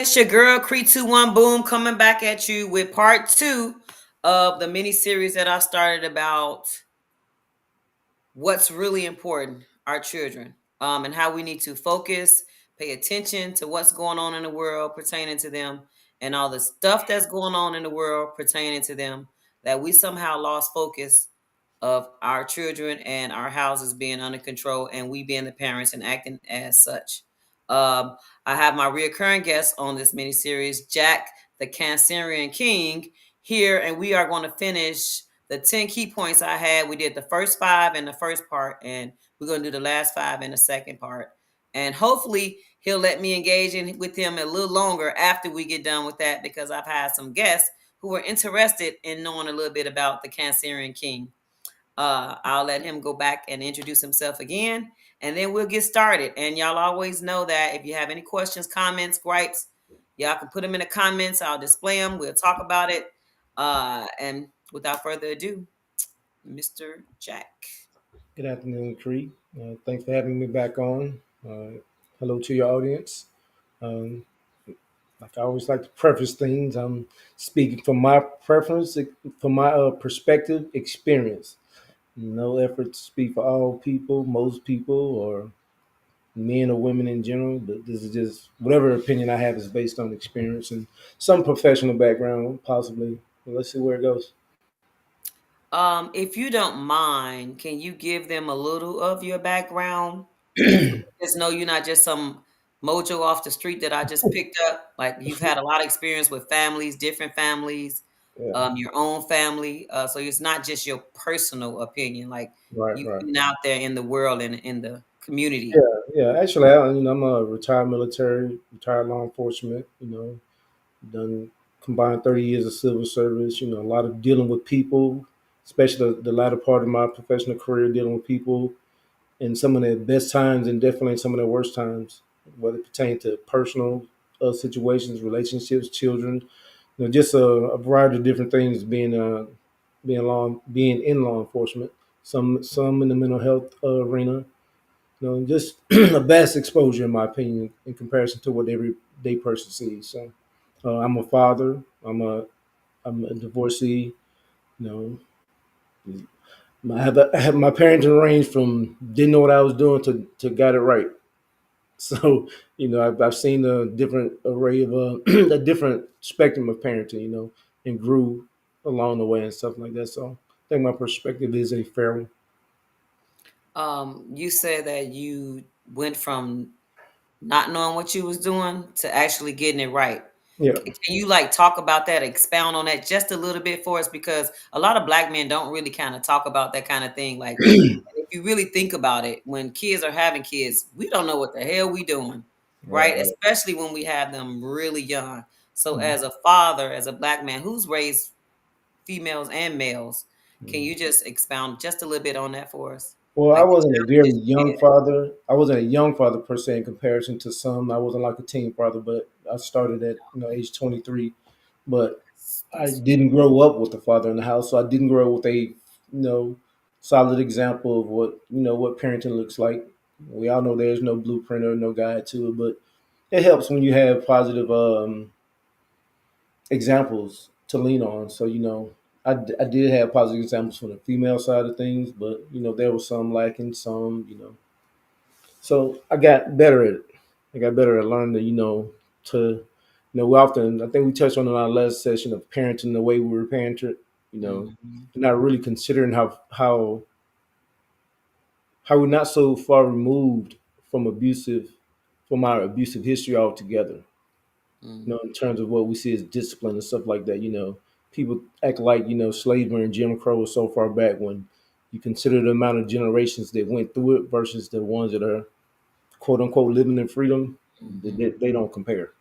It's your girl Cree 21 Boom coming back at you with part two of the mini series that I started about what's really important, our children, and how we need to focus, pay attention to what's going on in the world pertaining to them, and all the stuff that's going on in the world pertaining to them, that we somehow lost focus of our children and our houses being under control and we being the parents and acting as such. I have my reoccurring guest on this mini series, Jack, the Cancerian King, here, and we are going to finish the 10 key points I had. We did the first five in the first part, and we're going to do the last five in the second part. And hopefully, he'll let me engage with him a little longer after we get done with that, because I've had some guests who are interested in knowing a little bit about the Cancerian King. I'll let him go back and introduce himself again, and then we'll get started. And y'all always know that if you have any questions, comments, gripes, y'all can put them in the comments. I'll display them. We'll talk about it. And without further ado, Mr. Jack. Good afternoon, Cree. Thanks for having me back on. Hello to your audience. Um, like I always like to preface things, I'm speaking from my preference, from my perspective, experience. No effort to speak for all people, most people, or men or women in general. But this is just whatever opinion I have is based on experience and some professional background, possibly. Well, let's see where it goes. If you don't mind, can you give them a little of your background? So just know you're not just some mojo off the street that I just picked up. Like, you've had a lot of experience with families, different families, Yeah, your own family. So it's not just your personal opinion. Like, right, you've right. been out there in the world and in the community. Yeah, yeah. Actually, I'm a retired military, retired law enforcement. Done combined 30 years of civil service. A lot of dealing with people, especially the latter part of my professional career, dealing with people in some of their best times and definitely in some of their worst times, whether it pertains to personal situations, relationships, children. Just a variety of different things. Being in law enforcement. Some in the mental health arena, just a vast exposure, in my opinion, in comparison to what everyday person sees. So, I'm a father. I'm a divorcee. You I have my parenting range from didn't know what I was doing to got it right. So, I've seen a different array of a different spectrum of parenting. And grew along the way and stuff like that. So, I think my perspective is a fair one. You said that you went from not knowing what you was doing to actually getting it right. Yeah. Can you like talk about that, expound on that just a little bit for us? Because a lot of black men don't really kind of talk about that kind of thing. Like, if you really think about it, when kids are having kids, we don't know what the hell we doing, Right. right? Right. Especially when we have them really young. So Mhm. as a father, as a black man who's raised females and males, can Mhm. you just expound just a little bit on that for us? Well, I Like the wasn't a very challenges you young had. father. I wasn't a young father per se in comparison to some. I wasn't like a teen father, but I started at age 23. But I That's didn't grow up with a father in the house, so I didn't grow up with a solid example of what parenting looks like. We all know there's no blueprint or no guide to it, but it helps when you have positive examples to lean on. So I did have positive examples from the female side of things, but there was some lacking, some So I got better at it. I got better at learning we often, I think we touched on in our last session of parenting the way we were parented, mhm. not really considering how we're not so far removed from from our abusive history altogether. Mm. In terms of what we see as discipline and stuff like that. People act like slavery and Jim Crow was so far back when you consider the amount of generations that went through it versus the ones that are quote unquote living in freedom. They don't compare.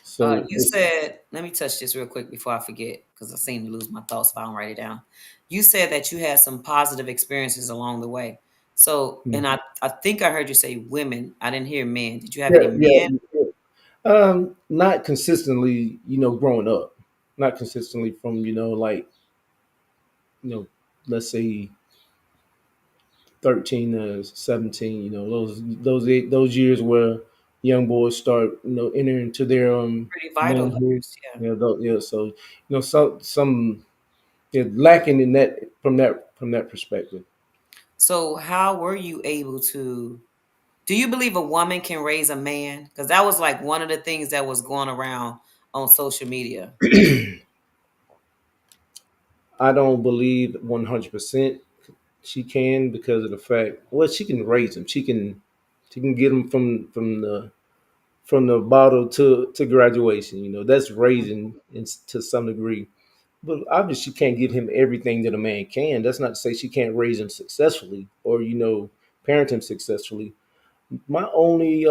So You said, let me touch this real quick before I forget, because I seem to lose my thoughts if I don't write it down. You said that you had some positive experiences along the way. So, and I think I heard you say women. I didn't hear men. Did you have any yeah, men? yeah. Not consistently, growing up, not consistently from like you know, let's say 13 to 17. Those years where young boys start, entering into their Pretty vital manhood. years. Yeah. Yeah. So some lacking in that from that perspective. So how were you able to? Do you believe a woman can raise a man? Because that was like one of the things that was going around on social media. I don't believe 100% she can, because of the fact, well, she can raise them. She can get them from the bottle to graduation. That's raising to some degree. But obviously, she can't give him everything that a man can. That's not to say she can't raise him successfully, or parent him successfully. My only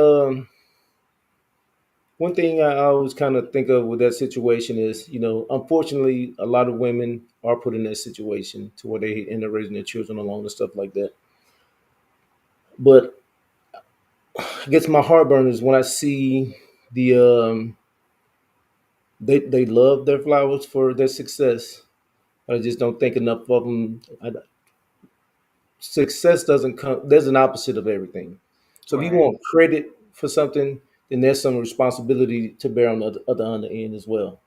one thing I always kind of think of with that situation is, unfortunately, a lot of women are put in that situation to where they end up raising their children alone and stuff like that. But I guess my heartburn is when I see the they love their flowers for their success. I just don't think enough of them. Success doesn't come. There's an opposite of everything. So if you Right. want credit for something, then there's some responsibility to bear on the other end as well.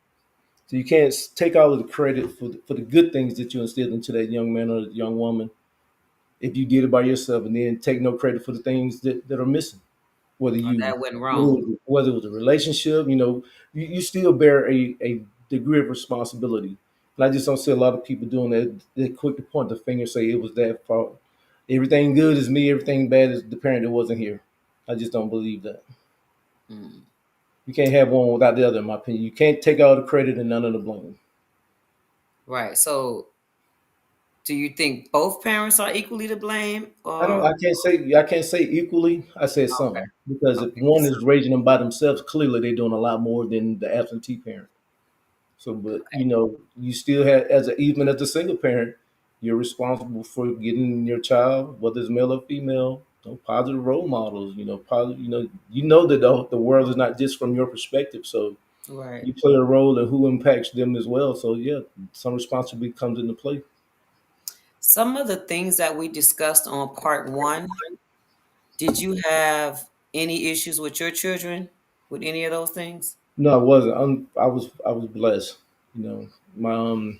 So you can't take all of the credit for the good things that you instilled into that young man or young woman if you did it by yourself, and then take no credit for the things that are missing. Whether you That went wrong. whether it was a relationship, you still bear a degree of responsibility. And I just don't see a lot of people doing that. They're quick to point the finger and say it was their fault. Everything good is me, everything bad is the parent that wasn't here. I just don't believe that. Mm. You can't have one without the other, in my opinion. You can't take all the credit and none of the blame. Right. So do you think both parents are equally to blame I don't. or I can't say equally. I said okay. some, because if Okay. one So is raising them by themselves, clearly they're doing a lot more than the absentee parent. So, but you still have, even as a single parent, you're responsible for getting your child, whether it's male or female, positive role models. Positive. That the world is not just from your perspective. So right. you play a role in who impacts them as well. So yeah, some responsibility comes into play. Some of the things that we discussed on part one, did you have any issues with your children with any of those things? No, I wasn't. I was blessed. You know, my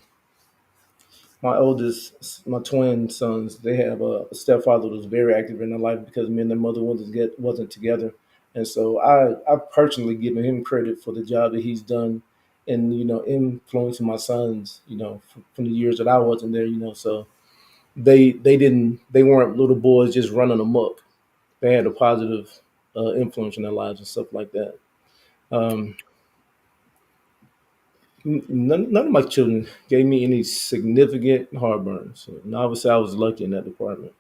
my twin sons, they have a stepfather that was very active in their life, because me and their mother wasn't together, and so I've personally given him credit for the job that he's done, and influencing my sons, from the years that I wasn't there. So they weren't little boys just running amok. They had a positive influence in their lives and stuff like that. Um, none of my children gave me any significant heartburn. So, and obviously, I was lucky in that department.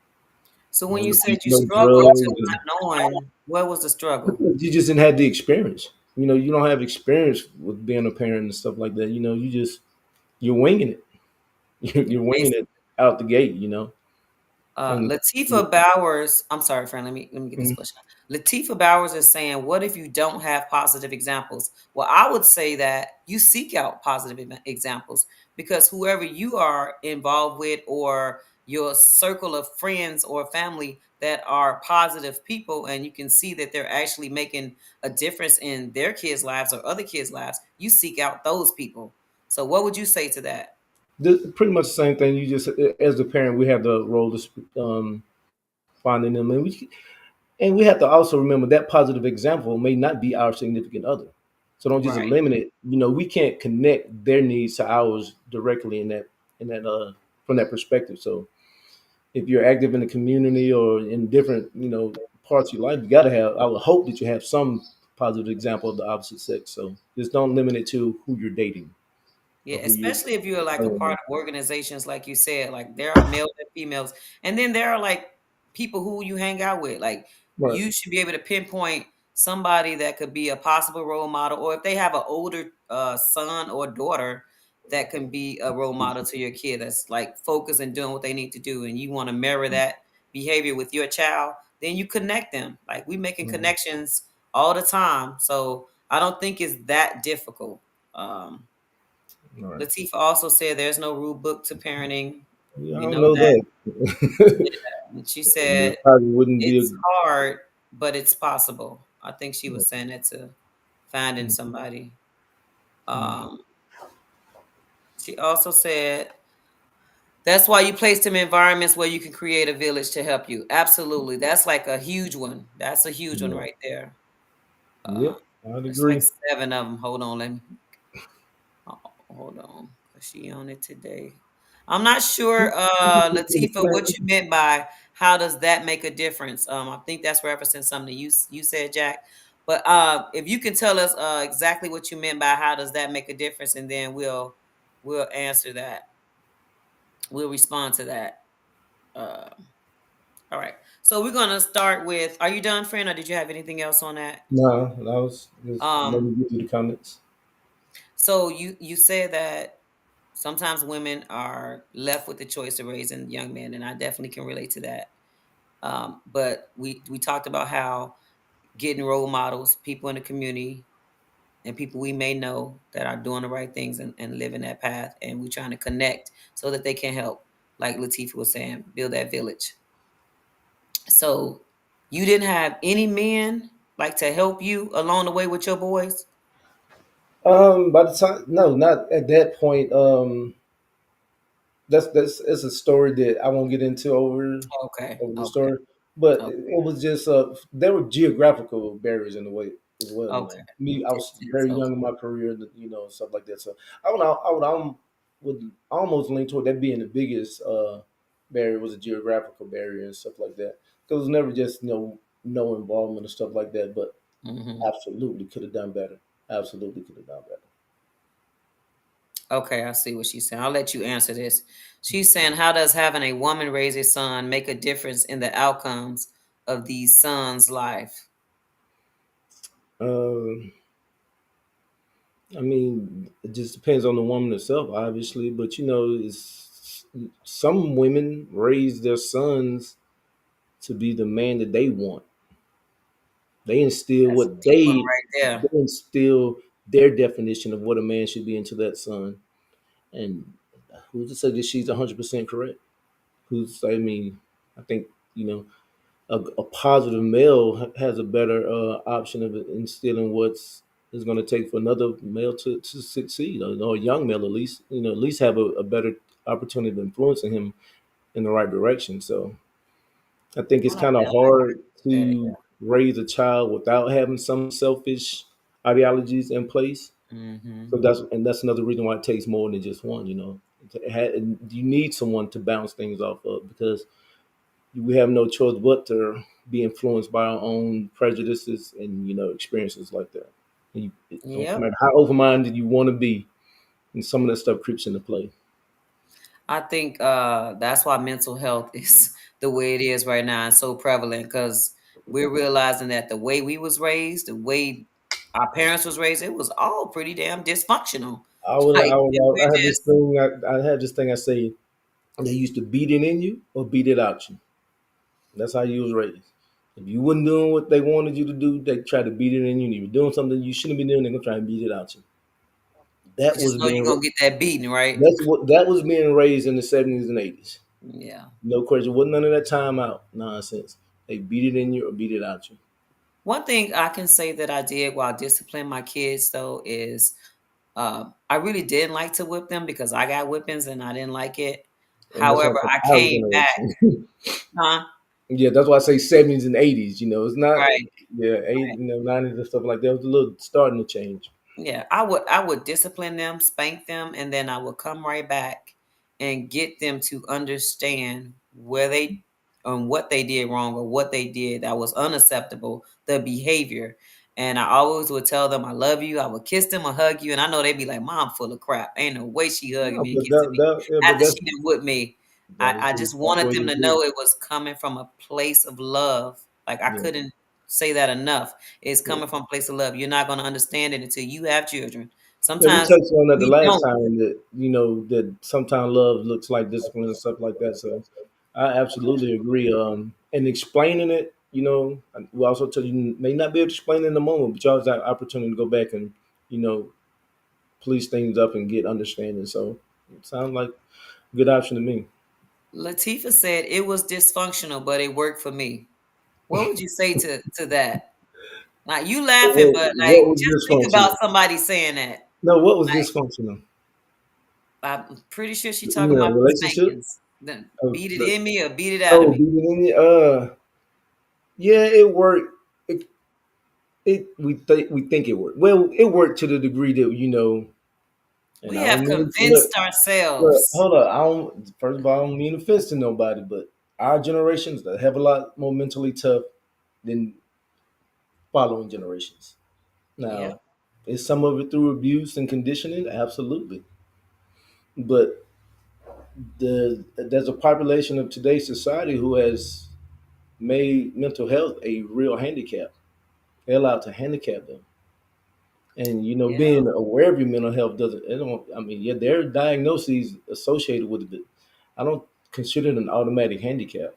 So when you said you No struggled drugs. to not knowing, what was the struggle? You just didn't have the experience. You don't have experience with being a parent and stuff like that. You're winging it. You're winging it out the gate. And Latifa Bowers, I'm sorry, friend. Let me get this question. Latifa Bowers is saying, "What if you don't have positive examples?" Well, I would say that you seek out positive examples, because whoever you are involved with, or your circle of friends or family that are positive people, and you can see that they're actually making a difference in their kids' lives or other kids' lives, you seek out those people. So, what would you say to that? pretty much the same thing. You just, as a parent, we have the role to finding them, and we have to also remember that positive example may not be our significant other. So don't just Right. eliminate. We can't connect their needs to ours directly in that from that perspective. So if you're active in the community or in different parts of your life, you got to have. I would hope that you have some positive example of the opposite sex. So just don't limit it to who you're dating Yeah, or who you. especially if you're like a Oh, part of organizations, like you said, like there are males and females, and then there are like people who you hang out with. Like right. you should be able to pinpoint somebody that could be a possible role model, or if they have an older son or daughter that can be a role model to your kid that's like focused and doing what they need to do, and you want to mirror that behavior with your child, then you connect them. Like we making Mhm. connections all the time, so I don't think it's that difficult. All right. Latifah also said there's no rule book to parenting. Yeah, I We don't know know that. that. Yeah. And she It said probably wouldn't be a. it's hard, but it's possible. I think she was saying that to finding somebody. Mm. Um, she also said that's why you place them in environments where you can create a village to help you. Absolutely. That's like a huge one. That's a huge one Yeah. right there. Uh, Yep, I'd it's like agree. 7 of them. Hold on, let me hold on. 'Cause she on it today. I'm not sure, Latifa, what you meant by how does that make a difference? I think that's referencing something you said, Jack. But if you can tell us exactly what you meant by how does that make a difference, and then we'll answer that. We'll respond to that. Uh, all right. So we're gonna start with. Are you done, friend, or did you have anything else on that? No, that was just let Um, me get to the comments. so you said that sometimes women are left with the choice of raising young men, and I definitely can relate to that. But we talked about how getting role models, people in the community, and people we may know that are doing the right things and living that path, and we're trying to connect so that they can help, like Latifah was saying, build that village. So you didn't have any men like to help you along the way with your boys? By the time, no, not at that point. That's it's a story that I won't get into Okay, over the okay, story, but okay, it was just there were geographical barriers in the way as well. You okay. know, me, I was Distance, very young okay. in my career, you know, stuff like that. So I would almost lean toward that being the biggest barrier was a geographical barrier and stuff like that. Because it was never just no involvement and stuff like that, but Hmm. absolutely could have done better. Absolutely could have done better. Okay, I see what she's saying. I'll let you answer this. She's saying, how does having a woman raise a son make a difference in the outcomes of these sons' life? Um, I mean, it just depends on the woman herself, obviously. But you know, some women raise their sons to be the man that they want. They instill That's a what deep one right there. they instill their definition of what a man should be into that son. And who's to say that she's 100% correct? Who's I mean, I think you know a positive male has a better option of instilling what's is going to take for another male to succeed, or a young male at least, at least have a better opportunity of influencing him in the right direction. So I think it's I kind of definitely agree hard with that. to raise a child without having some selfish ideologies in place. Hmm. So that's another reason why it takes more than just one. You need someone to bounce things off of because we have no choice but to be influenced by our own prejudices and experiences like that. And no Yep. matter how open-minded you want to be, and some of that stuff creeps into play. I think that's why mental health is the way it is right now and so prevalent because we're realizing that the way we was raised, the way our parents was raised, it was all pretty damn dysfunctional. Like, and we're I have this just thing. I have this thing. I say they used to beat it in you or beat it out you. That's how you was raised. If you wasn't doing what they wanted you to do, they try to beat it in you. And if you're doing something you shouldn't be doing, they're gonna try and beat it out you. That just was know you're being gonna get that beating, right? that was being raised in the 70s and 80s. Yeah. No question. Wasn't none of that timeout nonsense. They beat it in you or beat it out you. One thing I can say that I did while disciplining my kids though is I really didn't like to whip them because I got whippings and I didn't like it. And that's why I However, said I our came back, generation. huh? Yeah, that's why I say 70s and 80s. It's not, Right. yeah, 80s, 90s and stuff like that. It was a little starting to change. Yeah, I would discipline them, spank them, and then I would come right back and get them to understand where they what they did wrong or what they did that was unacceptable, the behavior. And I always would tell them I love you. I would kiss them or hug you. And I know they'd be like, Mom full of crap. Ain't no way she hugging No, me and but kissing me yeah, but after she done with me. that I is just that's the wanted way them to to do know it. it was coming from a place of love. Like I Yeah. couldn't say that enough. It's Yeah. coming from a place of love. You're not going to understand it until you have children. Yeah, we Sometimes touched on that the we last don't. time that that sometimes love looks like discipline and stuff like that. So I absolutely agree. And explaining it, we also tell you may not be able to explain it in the moment, but you always have opportunity to go back and you know police things up and get understanding. So it sounds like a good option to me. Latifah said it was dysfunctional, but it worked for me. What would you say to that? Like you laughing, What, but like what was just think about dysfunctional? somebody saying that. No, what was Like dysfunctional? I'm pretty sure she talking You know, about the relationship. spankings. Then Oh, beat it in me or beat it out of oh, me. being in it. Yeah, it worked. We think it worked. Well, it worked to the degree that and We I have don't mean to look. convinced Look, ourselves. hold up. I don't. First of all, I don't mean offense to nobody, but our generations that have a lot more mentally tough than following generations. Now, Yep. is some of it through abuse and conditioning? Absolutely, but there's a population of today's society who has made mental health a real handicap. They're allowed to handicap them. And Yeah. being aware of your mental health doesn't. It don't. I mean, yeah, there are diagnoses associated with it, but I don't consider it an automatic handicap.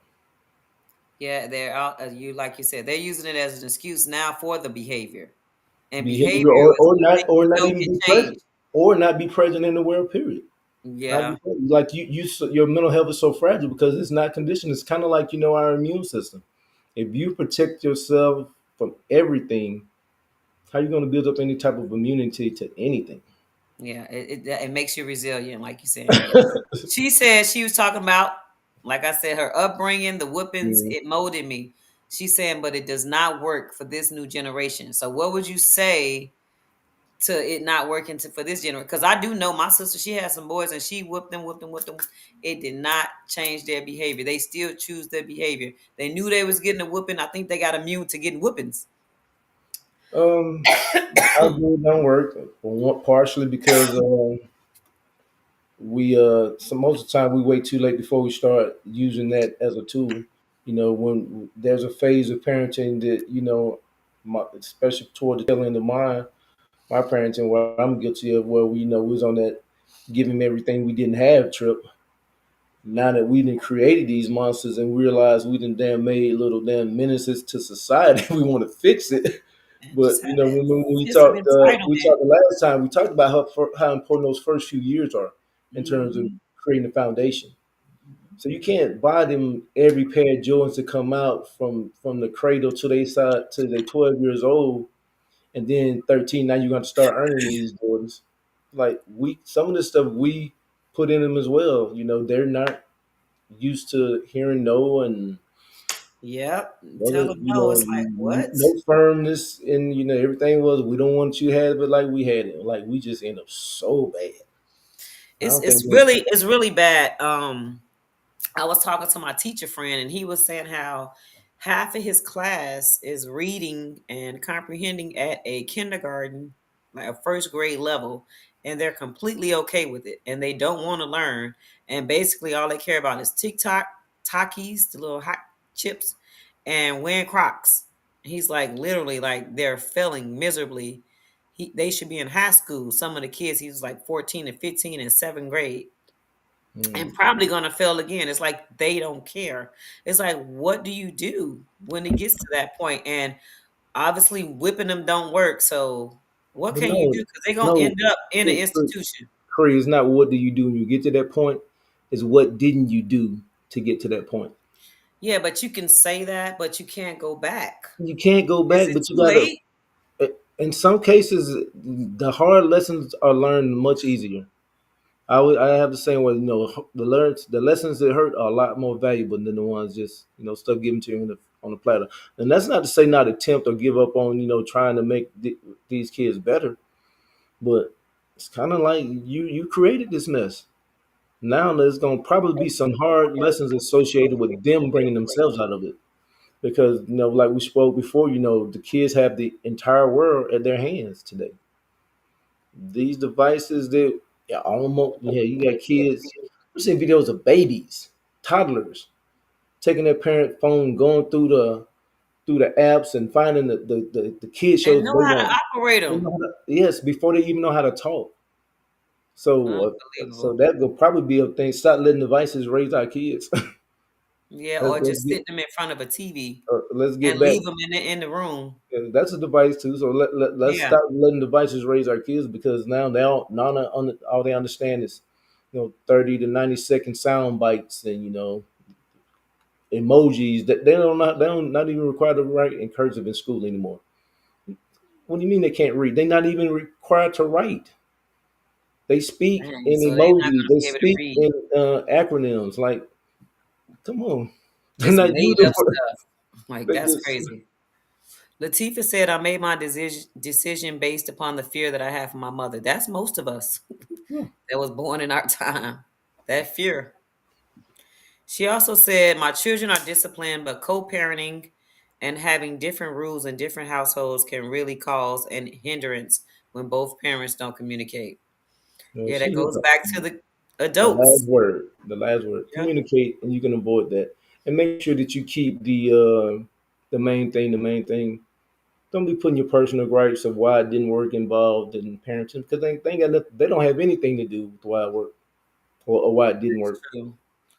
Yeah, they're out you like you said, they're using it as an excuse now for the behavior. And Behavior, behavior or, is or what not, things or you not know even can be present, change. or not be present in the world. Period. Not be Yeah. present. Like your mental health is so fragile because it's not conditioned. It's kind of like our immune system. If you protect yourself from everything, how are you going to build up any type of immunity to anything? Yeah. It makes you resilient, like you saying. But she said she was talking about, like I said, her upbringing, the whoopings, Mm. it molded me. She's saying, but it does not work for this new generation. So what would you say to it not working for this generation? Because I do know my sister, she had some boys and she whooped them, whooped them, whooped them. It did not change their behavior. They still choose their behavior. They knew they was getting a whooping. I think they got immune to getting whoopings. Um, I agree it don't work. Partially because we so most of the time we wait too late before we start using that as a tool. When there's a phase of parenting that especially toward the tail end of my parenting, where I'm guilty of, where we was on that give him everything we didn't have trip. Now that we done created these monsters and realized we done damn made little damn menaces to society, we want to fix it. And But just had that when sense of we entitlement. talked the last time, we talked about how important those first few years are in terms of Mhm. creating a foundation. So you can't buy them every pair of Jordans to come out from the cradle to they side to they 12 years old, and then 13. Now you're going to start earning these Jordans. Like some of the stuff we put in them as well. They're not used to hearing no, and Yep. Tell well, them no. It's like, what? no firmness, and everything was we don't want you to have it like we had it. Like we just end up so bad. I It's don't think it's we. really it's really bad. I was talking to my teacher friend, and he was saying how half of his class is reading and comprehending at a kindergarten, like a first grade level, and they're completely okay with it, and they don't want to learn. And basically, all they care about is TikTok, Takis, the little hot chips, and wearing Crocs. He's like literally like they're failing miserably. They should be in high school. Some of the kids, he was like 14 and 15 in seventh grade and Mm. probably gonna fail again. It's like they don't care. It's like, what do you do when it gets to that point? And obviously, whipping them don't work. So, what But can you do? no, Because they're gonna no, end up in an Corey, institution. Corey, it's not what do you do when you get to that point. Is what didn't you do to get to that point? Yeah, but you can say that, but you can't go back. You can't go Is back, it but you too gotta. late? In some cases, the hard lessons are learned much easier. I have the same way. The lessons that hurt are a lot more valuable than the ones just stuff given to you on the platter. And that's not to say not attempt or give up on trying to make these kids better, but it's kind of like you created this mess. Now there's gonna probably be some hard lessons associated with them bringing themselves out of it because like we spoke before, the kids have the entire world at their hands today. These devices that you got kids. I'm seeing videos of babies, toddlers, taking their parent phone, going through the apps and finding the kid And shows know they how to want. operate them. Yes, before they even know how to talk. So Unbelievable. that will probably be a thing. Stop letting devices raise our kids. Yeah, let's, or let's just get sit them in front of a TV let's and get back. leave them in the room. That's a device too. So let's Yeah. stop letting devices raise our kids because now all they understand is 30 to 90-second sound bites and emojis that they don't not even require to write in cursive in school anymore. What do you mean they can't read? They're not even required to write. They speak Dang, in so they're not emojis. gonna They be able to speak read. in acronyms. Like, come on, they're It's not made using up for. stuff. Like They that's just crazy. Latifa said, "I made my decision based upon the fear that I have for my mother." That's most of us yeah. that was born in our time. That fear. She also said, "My children are disciplined, but co-parenting and having different rules in different households can really cause an hindrance when both parents don't communicate." Yeah, that She hit goes back to the the last adults. word. The last word. Yeah. Communicate, and you can avoid that. And make sure that you keep the main thing. The main thing. Don't be putting your personal gripes of why it didn't work involved in parenting because they got nothing, they don't have anything to do with why it worked or why it didn't That's work. true.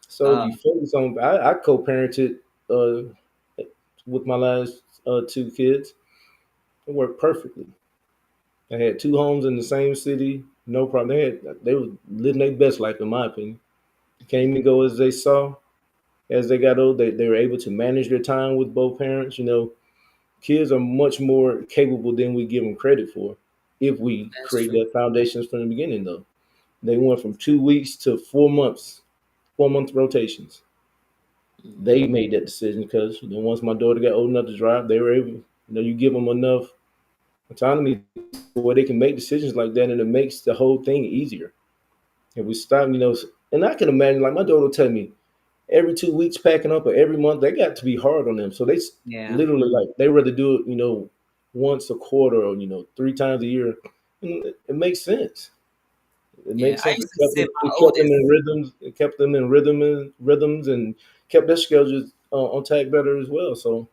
So if you Um, focus on, I co-parented uh, with my last two kids. It worked perfectly. I had two homes in the same city, no problem. They were living their best life, in my opinion. Came and go as they saw. As they got old, they were able to manage their time with both parents. Kids are much more capable than we give them credit for if we that's create true. that foundations from the beginning, though. They went from 2 weeks to 4 months, 4 month rotations. They Mhm. made that decision because once my daughter got old enough to drive, they were able. You give them enough autonomy where they can make decisions like that, and it makes the whole thing easier. If we stop, and I can imagine, like my daughter will tell me, every 2 weeks packing up or every month, they got to be hard on them. So they Yeah. literally like they rather do it, once a quarter or 3 times a year. And it makes sense. It Yeah. makes I sense. used to sit my It kept them oldest. in rhythms. It kept them in rhythms and kept their schedules on track better as well. So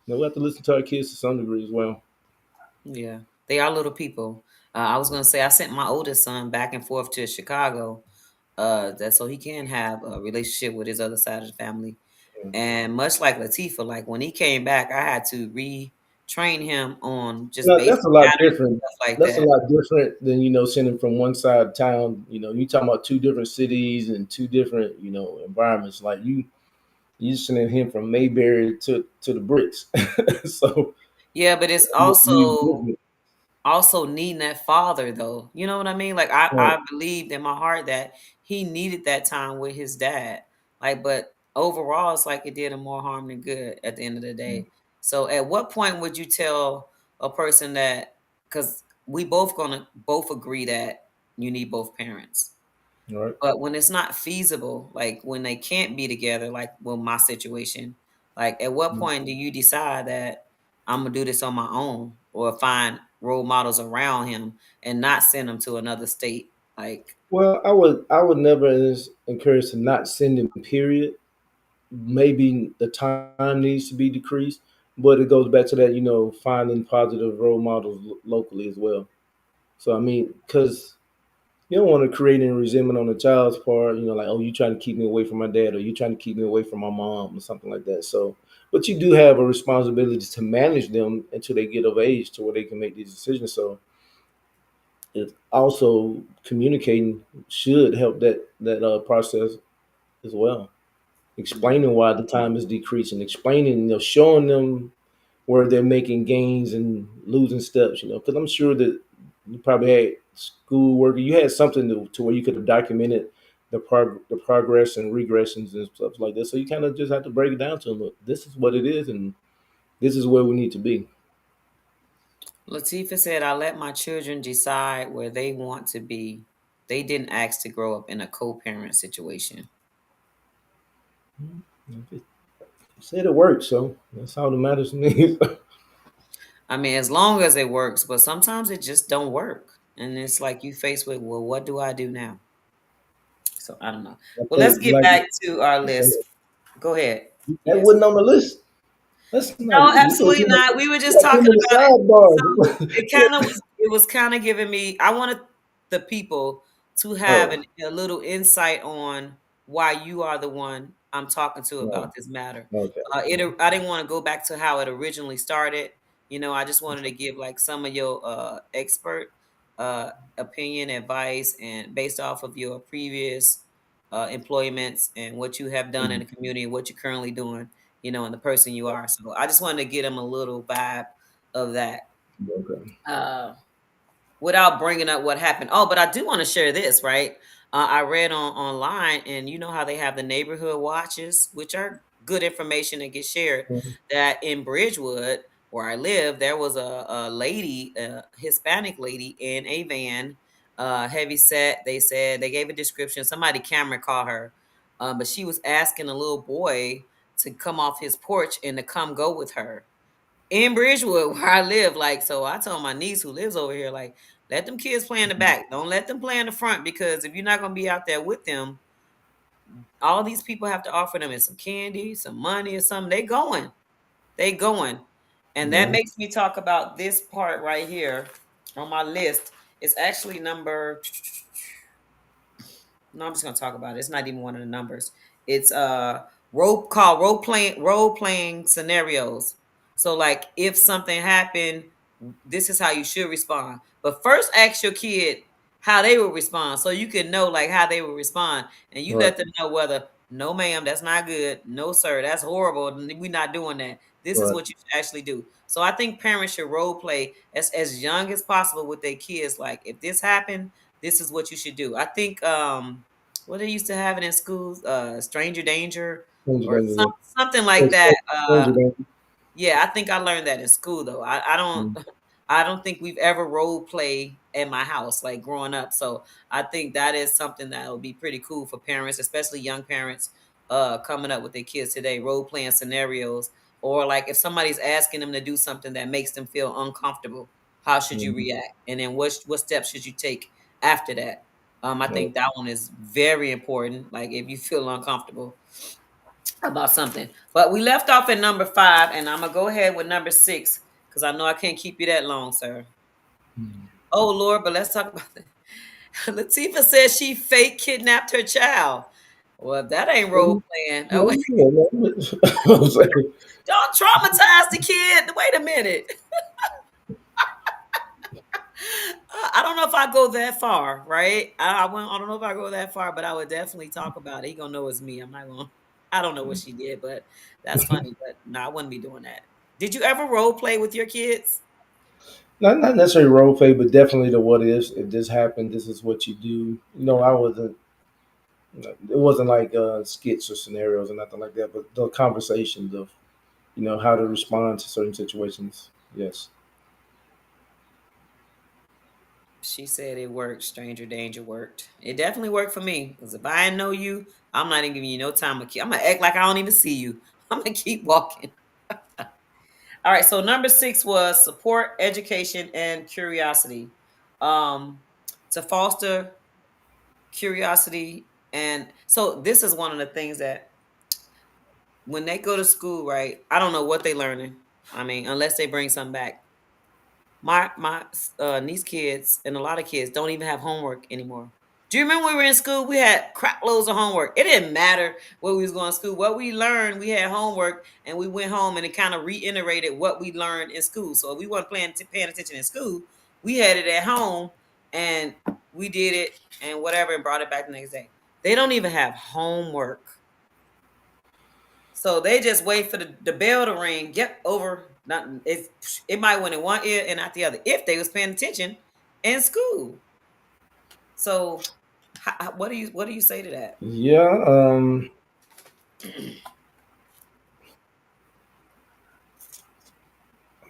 we have to listen to our kids to some degree as well. Yeah. They are little people. I was gonna say I sent my oldest son back and forth to Chicago, that so he can have a relationship with his other side of the family. Yeah. And much like Latifah, like when he came back, I had to retrain him on just No, basic that's a lot manners and different. stuff like That's a that. lot different than sending from one side of town. You talking about two different cities and two different environments. Like you sending him from Mayberry to the bricks. So Yeah, but it's also needing that father though. You know what I mean? Like I right. believed in my heart that he needed that time with his dad. Like, but overall it's like it did him more harm than good at the end of the day. So at what point would you tell a person that, because we both gonna both agree that you need both parents. Right. But when it's not feasible, like when they can't be together, like well, my situation, like at what point do you decide that I'm gonna do this on my own or find role models around him and not send him to another state? Like, Well, I would never encourage to not send him. Period. Maybe the time needs to be decreased, but it goes back to that finding positive role models locally as well. So I mean, because you don't want to create any resentment on the child's part, like, oh, you trying to keep me away from my dad or you trying to keep me away from my mom or something like that. So, but you do have a responsibility to manage them until they get of age to where they can make these decisions. So, it also communicating should help that process as well. mm, Explaining why the time is decreasing, explaining, showing them where they're making gains and losing steps, because I'm sure that you probably had schoolwork, you had something to where you could have documented the progress and regressions and stuff like that. So you kind of just have to break it down to them. Look, this is what it is, and this is where we need to be. Latifah said, I let my children decide where they want to be. They didn't ask to grow up in a co-parent situation. Okay. Said it works, so that's all that matters to me. I mean, as long as it works, but sometimes it just don't work. And it's like you faced with, well, what do I do now? So I don't know. I Well, let's think get like back to our list. Go ahead. that Yes. wasn't on the list. That's not. No, You absolutely not. We were just got too talking many about it. So sidebars. it kind of was. It was kind of giving me. I wanted the people to have Oh, a little insight on why you are the one I'm talking to no. about this matter. Okay. I didn't want to go back to how it originally started. I just wanted to give like some of your expert opinion, advice, and based off of your previous employments and what you have done in the community, what you're currently doing, and the person you are. So I just wanted to get them a little vibe of that. Okay. Uh, without bringing up what happened. Oh, but I do want to share this, right? I read on online, and you know how they have the neighborhood watches, which are good information that gets shared. Mhm. That in Bridgewood, where I live, there was a lady, a Hispanic lady, in a van, heavy set. They said they gave a description. Somebody camera caught her, but she was asking a little boy to come off his porch and to come go with her in Bridgewood where I live. Like, so I told my niece who lives over here, like, let them kids play in the back. Don't let them play in the front because if you're not gonna be out there with them, all these people have to offer them is some candy, some money, or something. They going. They going. And that Yeah. makes me talk about this part right here on my list. It's actually number no, I'm just gonna talk about it. It's not even one of the numbers. It's role playing scenarios. So like if something happened, this is how you should respond. But first ask your kid how they will respond so you can know like how they will respond. And you Right. let them know whether no ma'am, that's not good. No, sir, that's horrible. We're not doing that. This is Right. what you should actually do. So I think parents should role play as young as possible with their kids. Like if this happened, this is what you should do. I think what they used to have it in schools, stranger danger Stranger or danger. something like Yeah. that. Stranger danger. Yeah, I think I learned that in school though. I don't Mm. I don't think we've ever role play at my house like growing up. So I think that is something that would be pretty cool for parents, especially young parents coming up with their kids today, role playing scenarios. Or like if somebody's asking them to do something that makes them feel uncomfortable, how should you Mhm. react? And then what steps should you take after that? I Right. think that one is very important. Like if you feel uncomfortable about something. But we left off at number 5, and I'm gonna go ahead with number 6 because I know I can't keep you that long, sir. Mm. Oh Lord, but let's talk about that. Latifah says she fake kidnapped her child. Well, that ain't role playing. Oh, wait, Yeah, man. I'm saying, don't traumatize the kid. Wait a minute. I don't know if I go that far, right? I don't know if I go that far, but I would definitely talk about it. He gonna know it's me. I'm not gonna. I don't know what she did, but that's funny. But no, I wouldn't be doing that. Did you ever role play with your kids? not necessarily role play, but definitely the what ifs. If this happened, this is what you do. I wasn't. It wasn't like skits or scenarios or nothing like that, but the conversations of how to respond to certain situations. Yes. She said it worked. Stranger danger worked. It definitely worked for me. Because if I didn't know you, I'm not even giving you no time to keep. I'm gonna act like I don't even see you. I'm gonna keep walking. All right. So number 6 was support, education, and curiosity. Um, to foster curiosity, and so this is one of the things that when they go to school, right? I don't know what they learning. I mean, unless they bring something back. My niece kids and a lot of kids don't even have homework anymore. Do you remember when we were in school? We had crap loads of homework. It didn't matter where we was going to school. What we learned, we had homework, and we went home and it kind of reiterated what we learned in school. So if we weren't paying attention in school, we had it at home and we did it and whatever and brought it back the next day. They don't even have homework. So they just wait for the bell to ring. Yep, over. Not it might went in one ear and not the other if they was paying attention in school. So what do you say to that? Yeah.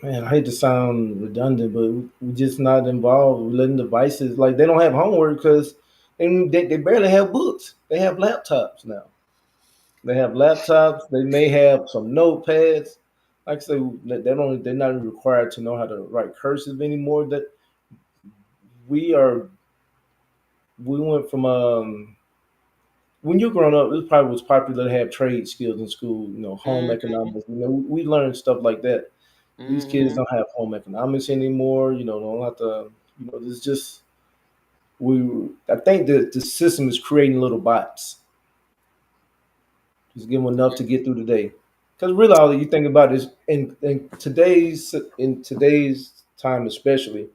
Man, I hate to sound redundant, but we just not involved. We're letting devices like they don't have homework because they barely have books. They have laptops now. They have laptops. They may have some notepads. Like I say, they're not even required to know how to write cursive anymore. That we are we went from when you're growing up, it probably was popular to have trade skills in school. Home Hmm. economics. We learned stuff like that. These kids Hmm. don't have home economics anymore. Don't have to. It's just we. I think that the system is creating little bots. Just give them enough to get through the day. Because really, all you think about is in today's time, especially,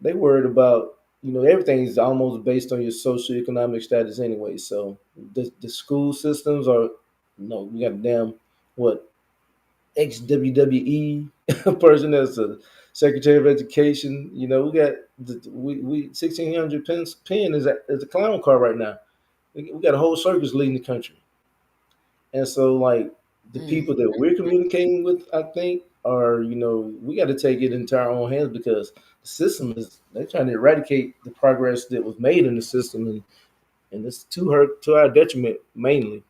they worried about everything is almost based on your socioeconomic status anyway. So the school systems are we got a damn what ex WWE person that's a Secretary of Education. You know, we got we 1600 pen is a clown car right now. We got a whole circus leading the country, and so like the Mm. people that we're communicating with, I think, are we got to take it into our own hands because the system is they're trying to eradicate the progress that was made in the system, and it's to our detriment mainly.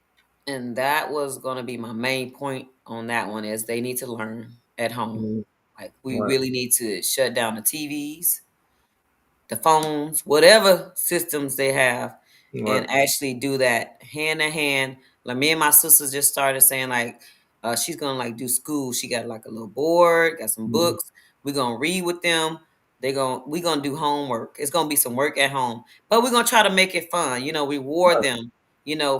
And that was going to be my main point on that one is they need to learn at home. Mhm. Like we Right. really need to shut down the TVs, the phones, whatever systems they have, and Right. actually do that hand in hand. Like me and my sisters just started saying like she's gonna like do school. She got like a little board, got some Mhm. books. We're gonna read with them. We gonna do homework. It's gonna be some work at home, but we're gonna try to make it fun. Reward Right. them.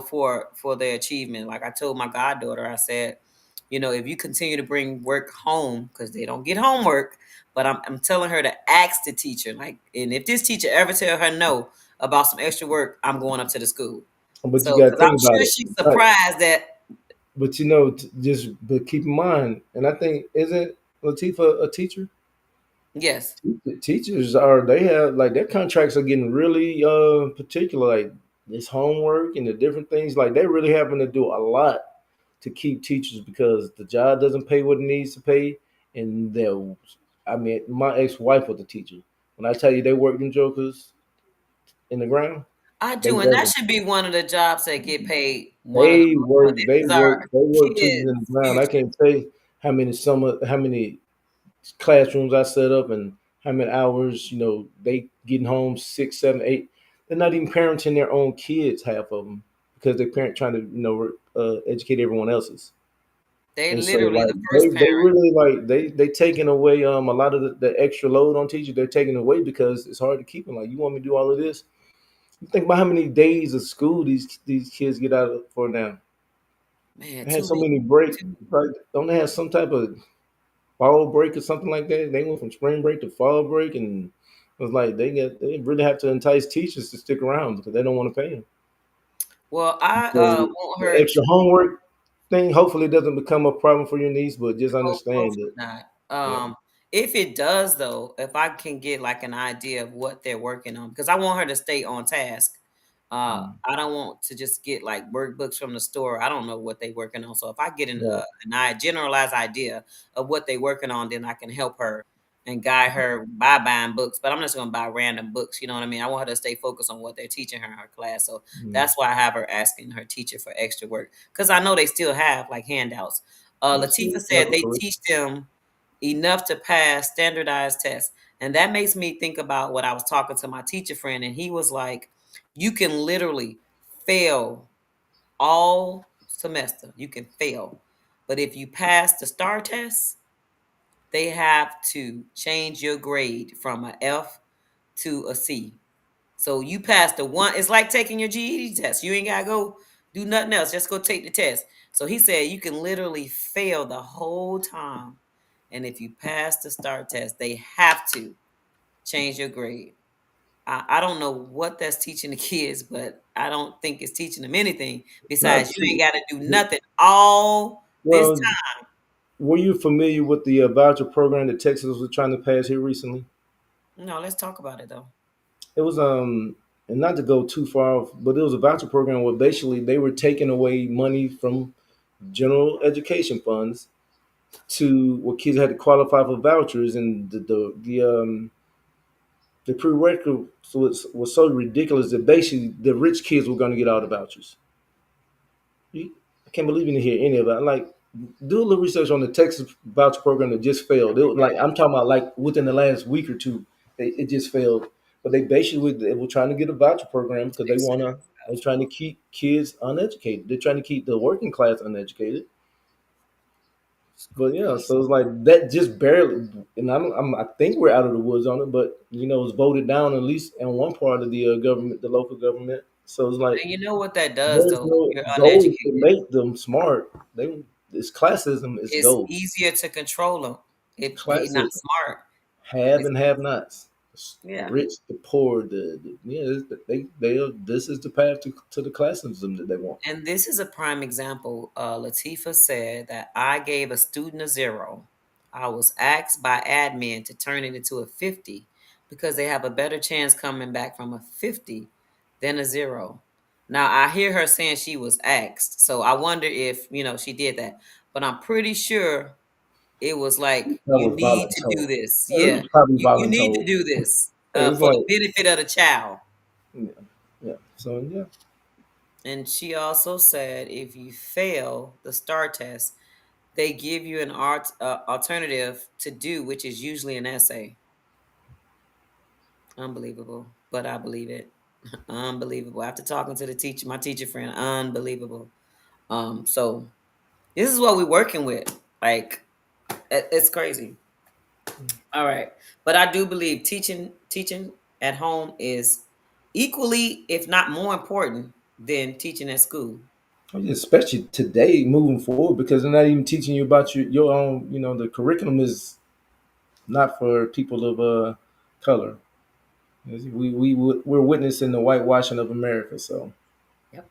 For their achievement. Like I told my goddaughter, I said, if you continue to bring work home because they don't get homework, but I'm telling her to ask the teacher, like, and if this teacher ever tell her no about some extra work, I'm going up to the school. But you So, got to because think I'm about sure it. she's Right. surprised that But just but keep in mind, and I think isn't Latifa a teacher? yes, Teachers are they have like their contracts are getting really particular, like this homework and the different things. Like they're really having to do a lot to keep teachers because the job doesn't pay what it needs to pay. And I mean, my ex-wife was a teacher. When I tell you they work them jokers in the ground, I they do, and that work should be one of the jobs that get paid one of the They most. But work, this is our they work teachers in the kids' ground. I future. can't tell you how many classrooms I set up and how many hours, they getting home 6, 7, 8. They're not even parenting their own kids, half of them, because they're trying to, educate everyone else's. They And so literally like the first they parent. really like they taking away a lot of the extra load on teachers. They're taking away because it's hard to keep them. Like you want me to do all of this? You think about how many days of school these kids get out of for now. Man, They had too so many. many break. Too, Like, don't they have some type of fall break or something like that? They went from spring break to fall break, and it was like they really have to entice teachers to stick around because they don't want to pay them. well, I So want the her extra to. homework thing hopefully doesn't become a problem for your niece, but just understand Hopefully that. not. Yeah. If it does though, if I can get like an idea of what they're working on, because I want her to stay on task. Mm. I don't want to just get like workbooks from the store. I don't know what they're working on. So if I get Right. generalized idea of what they're working on, then I can help her and guide her by buying books. But I'm just going to buy random books. You know what I mean? I want her to stay focused on what they're teaching her in her class. So Mm. that's why I have her asking her teacher for extra work because I know they still have like handouts. Yes, Latifa like said a they curriculum. teach them enough to pass standardized tests. And that makes me think about what I was talking to my teacher friend, and he was like, you can literally fail all semester. You can fail. But if you pass the STAR test, they have to change your grade from a F to a C. So you pass the one, it's like taking your GED test. You ain't gotta go do nothing else. Just go take the test. So he said you can literally fail the whole time. And if you pass the STAR test, they have to change your grade. I don't know what that's teaching the kids, but I don't think it's teaching them anything Not besides you ain't too got to do nothing all this well. Were you familiar with the voucher program that Texas was trying to pass here recently? time. No, let's talk about it though. It was and not to go too far off, but it was a voucher program where basically they were taking away money from general education funds to where kids had to qualify for vouchers, and the prerequisite was so ridiculous that basically the rich kids were going to get all the vouchers. I can't believe you didn't hear any of that. Like, do a little research on the Texas voucher program that just failed. It was like I'm talking about like within the last week or two, it just failed. But they were trying to get a voucher program because they're trying to keep kids uneducated. They're trying to keep the working class uneducated. It's But yeah, crazy. so it's like that just barely, and I think we're out of the woods on it. But it was voted down at least in one part of the government, the local government. So it's like And you know what that does there's though? If no you're goal to uneducated, make them smart. This classism is it's gold. easier to control them if they're not Classism, smart. have It's, and have nots, the yeah. rich, the poor. They this is the path to the classism that they want. And this is a prime example. Latifa said that I gave a student a zero. I was asked by admin to turn it into a 50 because they have a better chance coming back from a 50 than a 0. Now, I hear her saying she was asked, so I wonder if, she did that. But I'm pretty sure it was like, That you was need to do voluntold. this. It Yeah, was probably you need to voluntold. do this It's for the like, benefit of the child. yeah, yeah. So yeah, And she also said if you fail the STAR test, they give you an alternative to do, which is usually an essay. Unbelievable, but I believe it. Unbelievable. After talking to the teacher, my teacher friend, unbelievable. So this is what we're working with. Like, it's crazy. All right, but I do believe teaching at home is equally, if not more important than teaching at school. I mean, especially today, moving forward, because they're not even teaching you about your own. You know, the curriculum is not for people of color. We're witnessing the whitewashing of America. So Yep.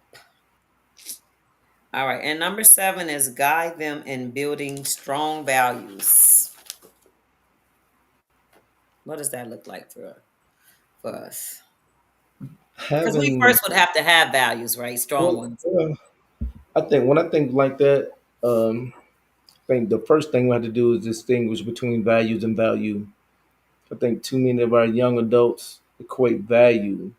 All right, and number 7 is guide them in building strong values. What does that look like for us? Because we having, first would have to have values, right? Strong well, ones. I think when I think like that, I think the first thing we have to do is distinguish between values and value. I think too many of our young adults equate value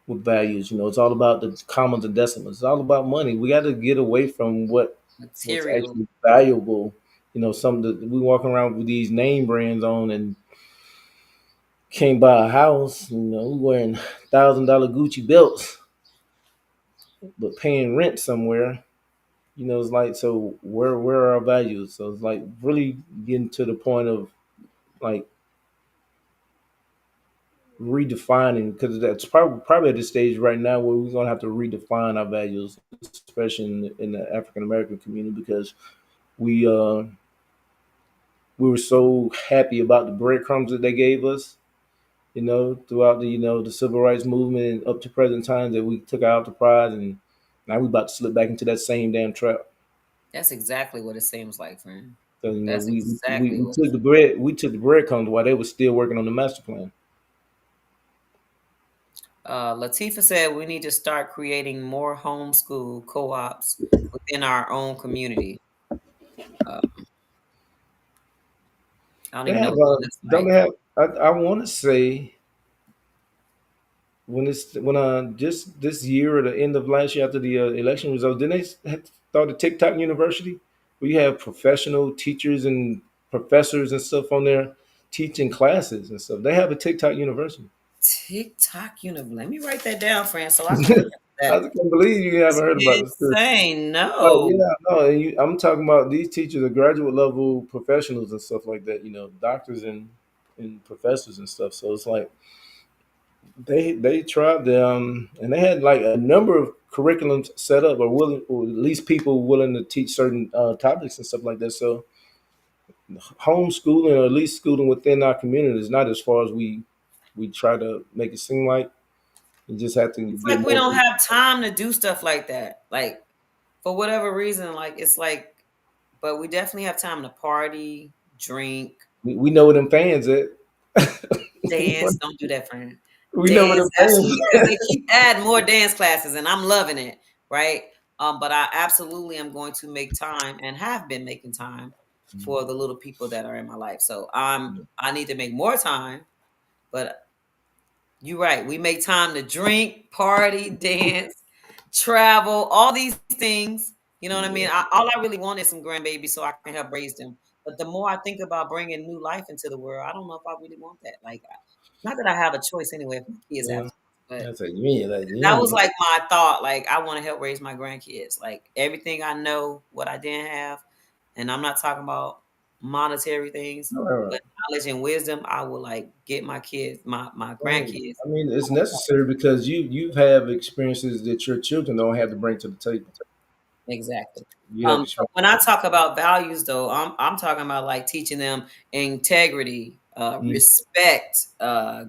with values. You know, it's all about the commas and decimals. It's all about money. We got to get away from what's Material. actually valuable. You know, some that we walking around with these name brands on and can't buy a house. You know, we wearing $1,000 Gucci belts, but paying rent somewhere. You know, it's like, so where are our values? So it's like really getting to the point of like redefining, because that's probably at the stage right now where we're gonna have to redefine our values, especially in the African American community, because we uh we were so happy about the breadcrumbs that they gave us, you know, throughout the the civil rights movement and up to present times, that we took out the prize, and now we about to slip back into that same damn trap. That's exactly what it seems like, friend. So That's exactly we what. took the breadcrumbs while they were still working on the master plan. Latifa said we need to start creating more homeschool co-ops within our own community. Uh, I don't They even know have what that looks don't like. they have? I want to say when just this year or the end of last year after the election results, didn't they start a TikTok University where you have professional teachers and professors and stuff on there teaching classes and stuff? They have a TikTok University. TikTok Univ. Let me write that down, friend, so I can look at I that. just can't believe you haven't heard about this. Insane. Like, No. yeah, no, I'm talking about these teachers are graduate level professionals and stuff like that. You know, doctors and professors and stuff. So it's like they tried them, and they had like a number of curriculums set up, or willing, or at least people willing to teach certain topics and stuff like that. So homeschooling, or at least schooling within our community, is not as far as we try to make it seem like. You just have to It's get like we more don't people. have time to do stuff like that. Like, for whatever reason, like, it's like, but we definitely have time to party, drink, We know where them fans at. dance. Don't do that, friend. We know where Dance, them absolutely. fans Yes, at. they keep adding more dance classes, and I'm loving it, right? But I absolutely am going to make time, and have been making time for the little people that are in my life. So I need to make more time. But you're right. We make time to drink, party, dance, travel, all these things. You know what I mean? Yeah. All I really want is some grandbabies so I can help raise them. But the more I think about bringing new life into the world, I don't know if I really want that. Like, not that I have a choice anyway, if my kids have Yeah. choice, but That's like me. Like that was you. like my thought. Like, I want to help raise my grandkids. Like, everything I know, what I didn't have, and I'm not talking about monetary things, All right. but knowledge and wisdom, I will like get my kids, my Right. grandkids. I mean, it's necessary because you have experiences that your children don't have to bring to the table. Exactly. You have So experience. when I talk about values, though, I'm talking about like teaching them integrity, Mm. respect,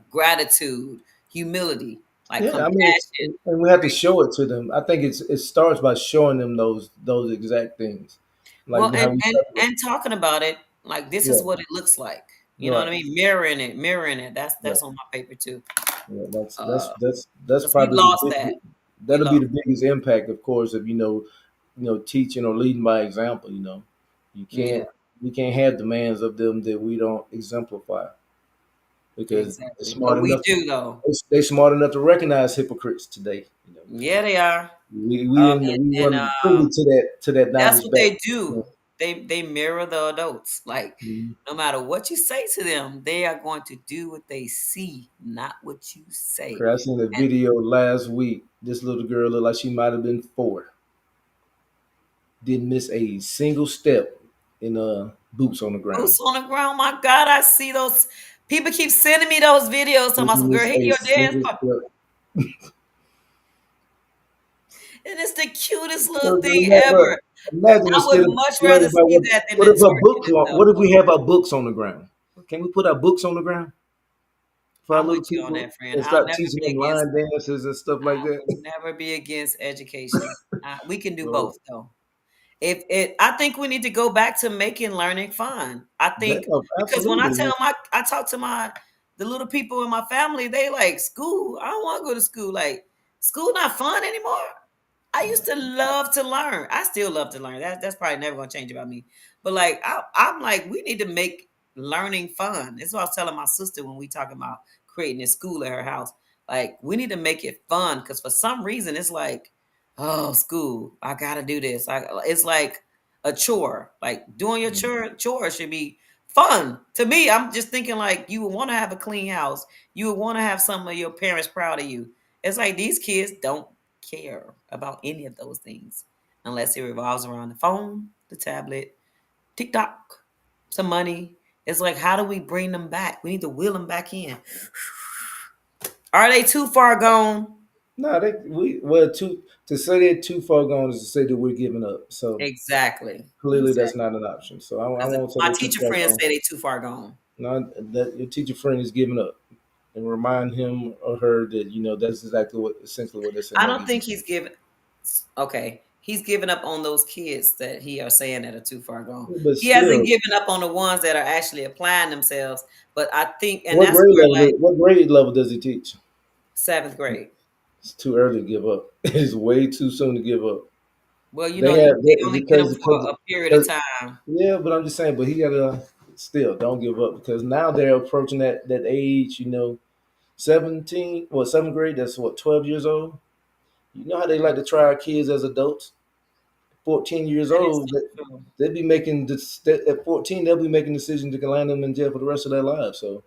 gratitude, humility, like Yeah, I mean, compassion. and we have to show it to them. I think it starts by showing them those exact things, like Well, how and we and start with. and talking about it. Like this is Yeah, what it looks like. You know what I right. mean? Mirroring it, mirroring it. Yeah, That's on my paper too. yeah. That's that's Uh, that's that's because we probably the lost that. big. We That'll be lost. the biggest impact, of course, of teaching or leading by example. You Yeah, can't we can't have demands of them that we don't exemplify because they're exactly. smart But we enough to do though. they smart enough to recognize hypocrites today. Yeah, they are. We And weren't privy to that that's knowledge what back. they do. They mirror the adults. Like Mhm. no matter what you say to them, they are going to do what they see, not what you say. I seen a And video last week. This little girl looked like she might have been 4. Didn't miss a single step in boots on the ground. boots on the ground. My God, I see those. People keep sending me those videos. Talking about Didn't some girl miss hitting a your dance single part. step. And it's the cutest little So, thing but ever. imagine I would instead of much worrying rather about see that than what them if our twerking books and are, stuff. what if we have our books on the ground? Can we put our books on the ground for our I'm little with you on people that, friend. and I'll start never teaching be them against. line dances and stuff like I that? will never be against education. We can do So both, though. If it, I think we need to go back to making learning fun. I think because when I absolutely. tell my, I talk to the little people in my family, they like school. I don't want to go to school. Like school not fun anymore. I used to love to learn. I still love to learn. That's probably never gonna change about me. But like I'm like, we need to make learning fun. That's what I was telling my sister when we talking about creating a school at her house. Like we need to make it fun because for some reason it's like, oh, school, I gotta do this. It's like a chore. Like doing your chore should be fun. To me, I'm just thinking like you would want to have a clean house. You would want to have some of your parents proud of you. It's like these kids don't care about any of those things unless it revolves around the phone, the tablet, TikTok, some money. It's like, how do we bring them back? We need to wheel them back in. Are they too far gone? No, they we well to say they're too far gone is to say that we're giving up. So Exactly. clearly that's Exactly. not an option. So I Because won't say my they're too teacher far friends gone. say they too far gone. No, that your teacher friend is giving up, and remind him or her that that's exactly what essentially what they're saying I that don't he's. think he's given. Okay, he's given up on those kids that he are saying that are too far gone. But He hasn't still, given up on the ones that are actually applying themselves. But I think, and what that's grade where level? like What grade level does he teach? seventh grade. It's too early to give up. It's way too soon to give up. Well, They have they only get them for because a period of because time. yeah, but I'm just saying. But he gotta still don't give up because now they're approaching that age. 17. Well, seventh grade. That's what 12 years old. You know how they like to try our kids as adults. 14 years That is old. so true. They'll be making at 14. They'll be making decisions to land them in jail for the rest of their lives. So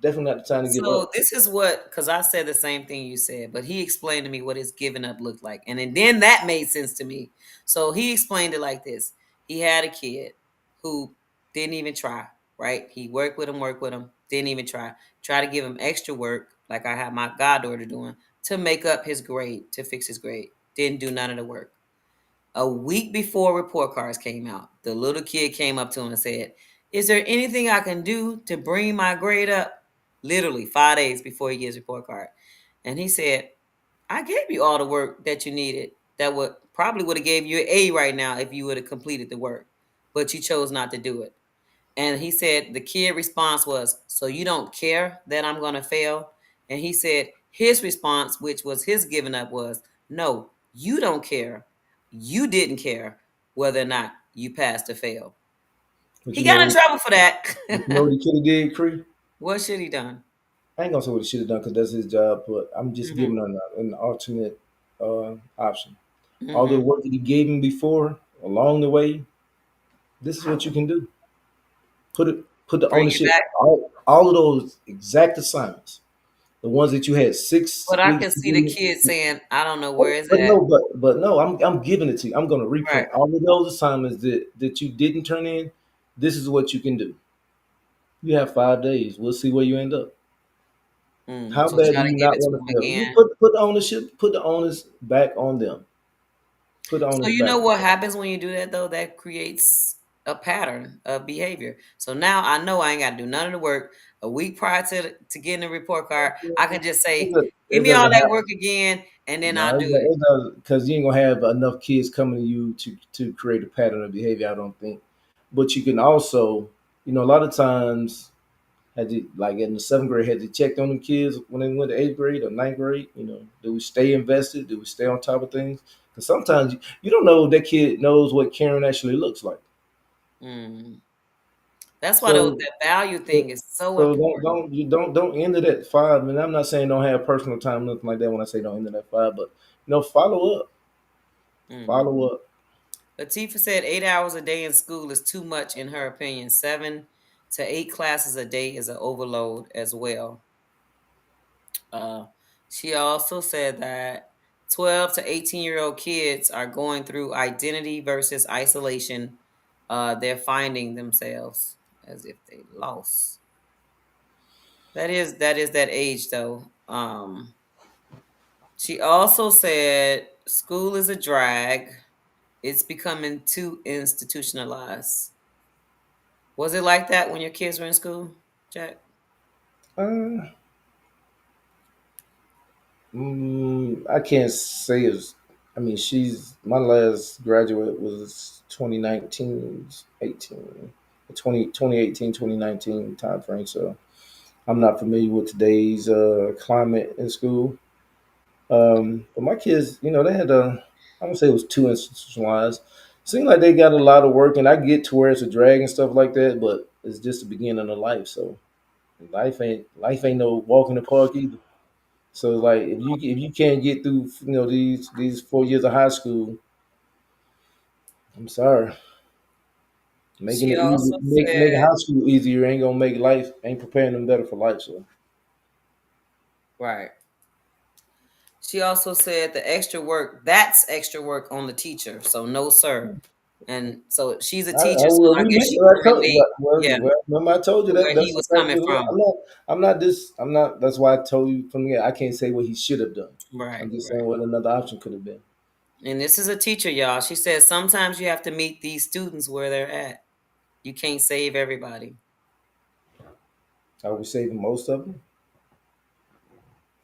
definitely not the time to give So up. this is what, because I said the same thing you said, but he explained to me what his giving up looked like, and then that made sense to me. So he explained it like this: he had a kid who didn't even try. Right? He worked with him, didn't even try. Try to give him extra work, like I had my goddaughter doing, to make up his grade, to fix his grade. Didn't do none of the work. A week before report cards came out, the little kid came up to him and said, "Is there anything I can do to bring my grade up?" Literally 5 days before he gets report card. And he said, "I gave you all the work that you needed. That would have gave you an A right now if you would have completed the work. But you chose not to do it." And he said the kid response was, "So you don't care that I'm gonna fail?" And he said his response, which was his giving up, was, "No, you don't care. You didn't care whether or not you passed or failed." But He got in trouble for you that. know what he could have did, Cree? What should he done? I ain't gonna say what he should have done because that's his job, but I'm just Hmm. giving him an alternate option. All the Hmm. work that he gave him before along the way, this is what you can do. Put the Bring it ownership back. all of those exact assignments, the ones that you had six But I weeks can to see the do. kid saying, "I don't know where it's But at." no, but no, I'm giving it to you. I'm going to Right. reprint all of those assignments that you didn't turn in. This is what you can do. You have 5 days. We'll see where you end up. How So bad do try to you give not it to want to him fail? You again. put the ownership, put the onus back on them. Put the So onus you back know on what happens when you do that though? That creates a pattern of behavior. So now I know I ain't got to do none of the work. A week prior to getting the report card, them. I can just say, "Give It me all doesn't that happen. work again," and then No, I'll do it. it does because you ain't gonna have enough kids coming to you to create a pattern of behavior. I don't think, but you can also. A lot of times had you like in the seventh grade had you checked on them kids when they went to eighth grade or ninth grade? Do we stay invested? Do we stay on top of things? Because sometimes you don't know if that kid knows what caring actually looks like. Mm. That's why So that value so, thing is so so don't important. don't you don't end it at five. I mean, I'm not saying don't have personal time, nothing like that. When I say don't end it at five, but follow up, Mm. follow up. Latifah said 8 hours a day in school is too much in her opinion. 7 to 8 classes a day is an overload as well. Uh, she also said that 12 to 18-year-old kids are going through identity versus isolation. They're finding themselves as if they lost. That is that age though. She also said school is a drag. It's becoming too institutionalized. Was it like that when your kids were in school, Jack? Uh, I can't say it's. I mean, she's my last graduate was 2019, 18, 2018, 2019 time frame. So I'm not familiar with today's climate in school. But my kids, they had I don't say it was too institutionalized. Seemed like they got a lot of work, and I get to where it's a drag and stuff like that. But it's just the beginning of life, so life ain't no walk in the park either. So like if you can't get through these 4 years of high school, I'm sorry. Making She it easy, also making said, high school easier ain't gonna make life, ain't preparing them better for life. So right. She also said the extra work, that's extra work on the teacher. So no sir. And so she's a teacher, so well, I we guess met. she I can told, relate, yeah, remember I told you to that where he that's was exactly coming what it is. from. I'm not this. I'm not. That's why I told you from the. I can't say what he should have done. Right, I'm just saying right. what another option could have been. And this is a teacher, y'all. She says sometimes you have to meet these students where they're at. You can't save everybody. Are we saving most of them?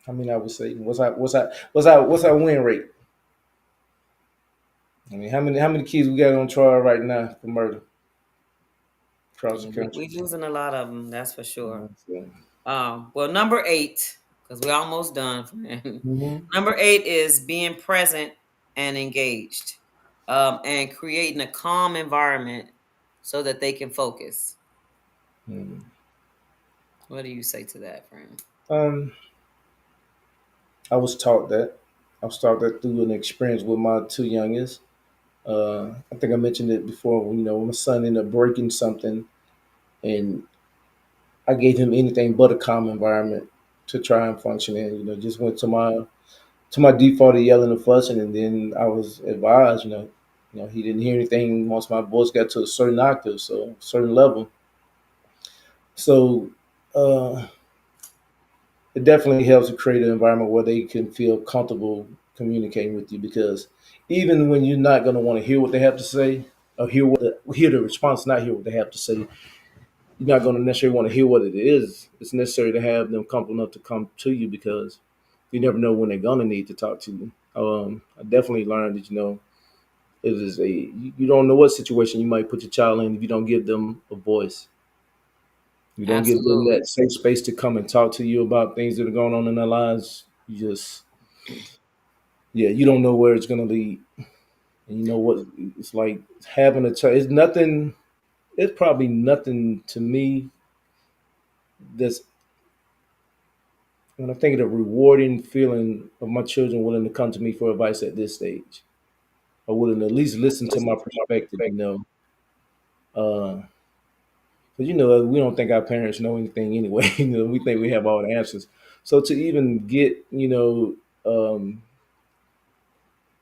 I mean, I was saving. What's our win rate? I mean, how many kids we got on trial right now for murder across the Yeah, we country? losing a lot of them, that's for sure. So, Well, number 8, because we're almost done. Friend. mhm. Number 8 is being present and engaged, and creating a calm environment so that they can focus. Mhm. What do you say to that, friend? Um, I was taught that. I was taught that through an experience with my two youngest. I think I mentioned it before. When my son ended up breaking something, and I gave him anything but a calm environment to try and function in. Just went to my default of yelling and fussing, and then I was advised. He didn't hear anything once my voice got to a certain octave, so a certain level. So uh, it definitely helps to create an environment where they can feel comfortable communicating with you, because even when you're not going to want to hear what they have to say, or hear the response, not hear what they have to say, you're not going to necessarily want to hear what it is. It's necessary to have them comfortable enough to come to you, because you never know when they're going to need to talk to you. I definitely learned that it is you don't know what situation you might put your child in if you don't give them a voice. You don't give them Absolutely. that safe space to come and talk to you about things that are going on in their lives. You just, yeah, you don't know where it's going to lead. And you know what? It's like having a child. It's nothing. It's probably nothing to me that's, when I think of the rewarding feeling of my children willing to come to me for advice at this stage, or willing to at least listen to my perspective. Because we don't think our parents know anything anyway. We think we have all the answers. So to even get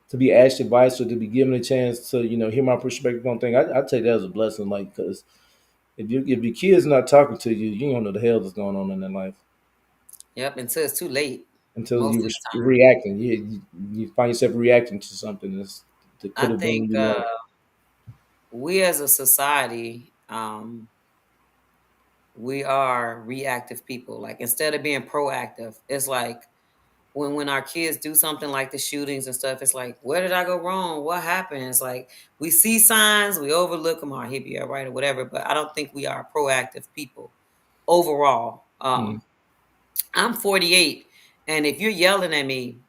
to be asked advice, or to be given a chance to hear my perspective on things, I take that as a blessing. Like, because if your kid's not talking to you, you don't know the hell that's going on in their life Yep, until it's too late, until most you of the time. reacting. You find yourself reacting to something that I could have think been your life. we as a society, we are reactive people. Like instead of being proactive, it's like when our kids do something like the shootings and stuff, it's like, where did I go wrong? What happened? It's like we see signs, we overlook them, or he'll be all right or whatever. But I don't think we are proactive people overall. Mm. I'm 48, and if you're yelling at me,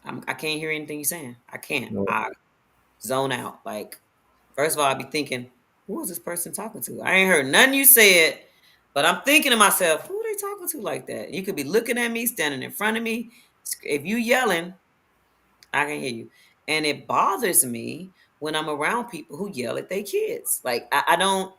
I can't hear anything you're saying. I can't. No. I zone out. Like, first of all, I'd be thinking, who is this person talking to? I ain't heard nothing you said, but I'm thinking to myself, who are they talking to like that? You could be looking at me, standing in front of me. If you yelling, I can hear you. And it bothers me when I'm around people who yell at their kids. Like I don't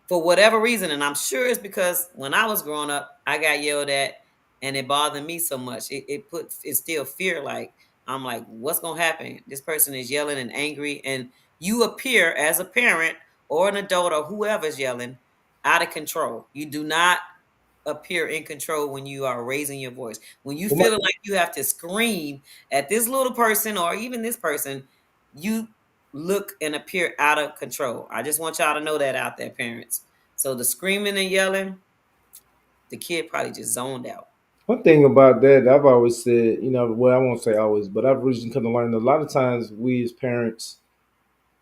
for whatever reason, and I'm sure it's because when I was growing up, I got yelled at and it bothered me so much. It instilled fear. Like I'm like, what's gonna happen? This person is yelling and angry, and you appear as a parent or an adult or whoever's yelling out of control. You do not appear in control when you are raising your voice. When you Well, my, feel like you have to scream at this little person or even this person, you look and appear out of control. I just want y'all to know that out there, parents. So the screaming and yelling, the kid probably just zoned out. one thing about that, I've always said, well, I won't say always, but I've recently come to learn that a lot of times we as parents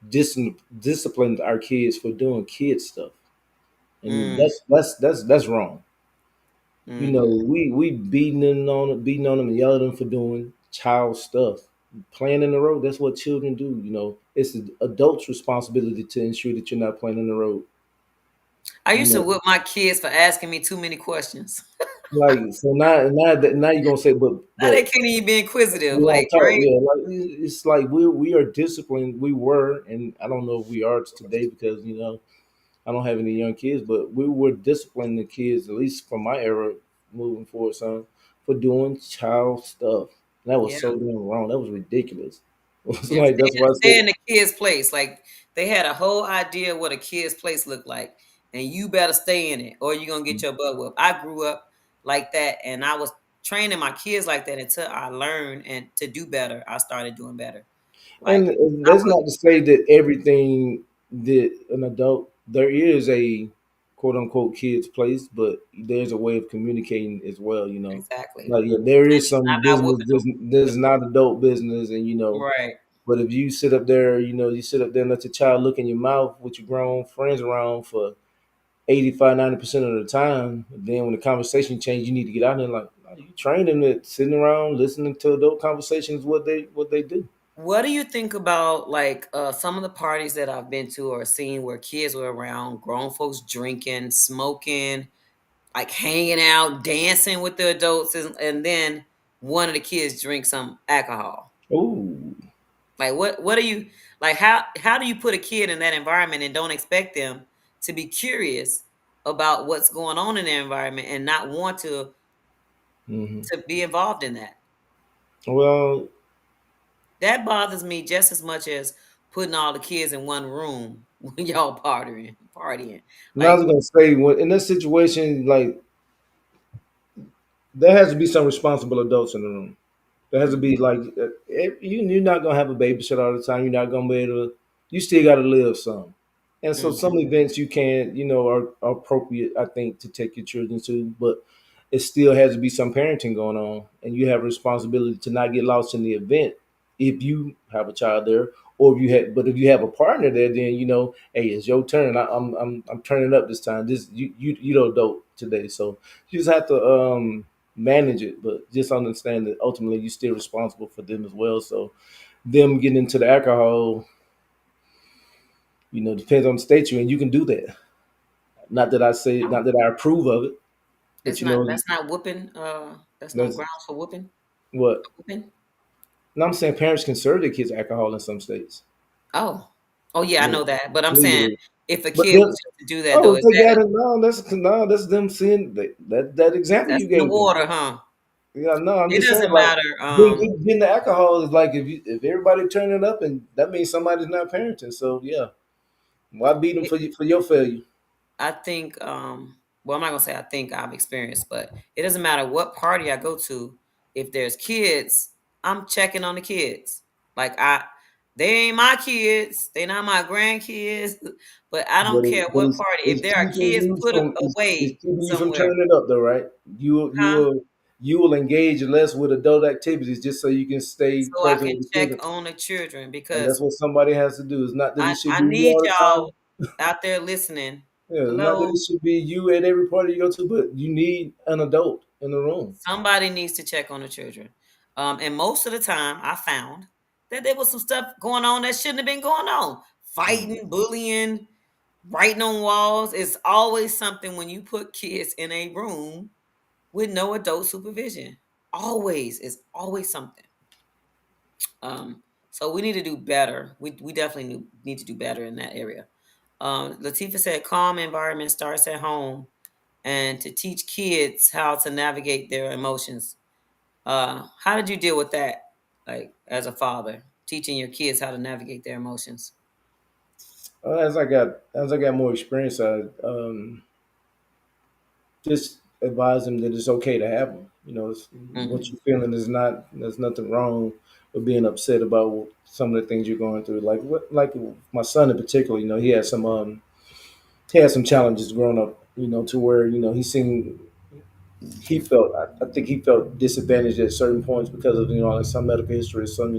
discipline our kids for doing kid stuff, and Mm, that's wrong. mm-hmm. We beating on them and yelling at them for doing child stuff. Playing in the road, that's what children do. It's the adult's responsibility to ensure that you're not playing in the road. I You used to know, whip my kids for asking me too many questions. like so now you're gonna say, Now they but can't even be inquisitive, we like don't talk. right? Yeah, like it's like we are disciplined. We were, and I don't know if we are today because I don't have any young kids, but we were disciplining the kids, at least from my era moving forward, son, for doing child stuff. That was Yeah. so damn wrong. That was ridiculous. It's And like that's why I stay said, in the kid's place. Like they had a whole idea what a kid's place looked like, and you better stay in it, or you're gonna get your butt whooped. I grew up like that, and I was training my kids like that until I learned and to do better. I started doing better. Like and I that's would not to say that everything that an adult there is a quote unquote kid's place, but there's a way of communicating as well. exactly, Like yeah, there and is it's some not about business whooping that's not adult business, and them. Right. but if you sit up there, you sit up there and let your child look in your mouth with your grown friends around for 85, 90% of the time, then when the conversation changes, you need to get out there like, no, you train them that sitting around listening to adult conversations, what they do. What do you think about like some of the parties that I've been to or seen where kids were around, grown folks drinking, smoking, like hanging out, dancing with the adults, and then one of the kids drink some alcohol. Ooh. Like what do you like how do you put a kid in that environment and don't expect them to be curious about what's going on in their environment and not want Hmm. to be involved in that? Well, That bothers me just as much as putting all the kids in one room when y'all partying. now I was Like, gonna say, when in this situation, like there has to be some responsible adults in the room. There has to mm, be like you're not gonna have a babysitter all the time. You're not gonna be able to. You still got to live some, and so mhm. some events you can, are appropriate, I think, to take your children to. But it still has to be some parenting going on, and you have a responsibility to not get lost in the event if you have a child there, or if you have. But if you have a partner there, then hey, it's your turn. I'm turning up this time. This you the adult today, so you just have to manage it, but just understand that ultimately you're still responsible for them as well. So them getting into the alcohol, depends on the state you're in. You can do that. Not that I approve of it, but That's not whooping. That's no that's grounds for whooping. what. Whooping. And I'm saying parents can serve their kids alcohol in some states. Oh, oh yeah, I Yeah, know that. But I'm saying legally. if a But kid then, was just to do that though, oh, if is they that got it, no, that's them seeing that example that's you in the gave them. water, huh? Yeah, no, I'm It just saying doesn't like matter. getting the alcohol is like if everybody turning up and that means somebody's not parenting. So yeah, why beat them for your failure? I think, well, I'm not gonna say I think I've experienced, but it doesn't matter what party I go to. If there's kids, I'm checking on the kids. Like they ain't my kids. They not my grandkids. But I don't care But what party. If it's there are keeping kids you put from it's away keeping you from somewhere, turning it up though, right? You huh? you will engage less with adult activities just so you can stay So I present can with the check children. on the children And because that's what somebody has to do. It's not that it should I be you need all the y'all time. out there listening. Yeah, it's not that Hello. it should be you at every party you go to, but you need an adult in the room. Somebody needs to check on the children. And most of the time, I found that there was some stuff going on that shouldn't have been going on. Mm. Fighting, bullying, writing on walls. It's always something when you put kids in a room with no adult supervision. Always. It's always something. So we need to do better. We definitely need to do better in that area. Latifa said calm environment starts at home and to teach kids how to navigate their emotions. How did you deal with that, like as a father, teaching your kids how to navigate their emotions? As I got more experience, I just advise them that it's okay to have them. What Hmm. you're feeling is not. There's nothing wrong with being upset about some of the things you're going through. Like my son in particular, he had some challenges growing up. To where I think he felt disadvantaged at certain points because of like some medical history, some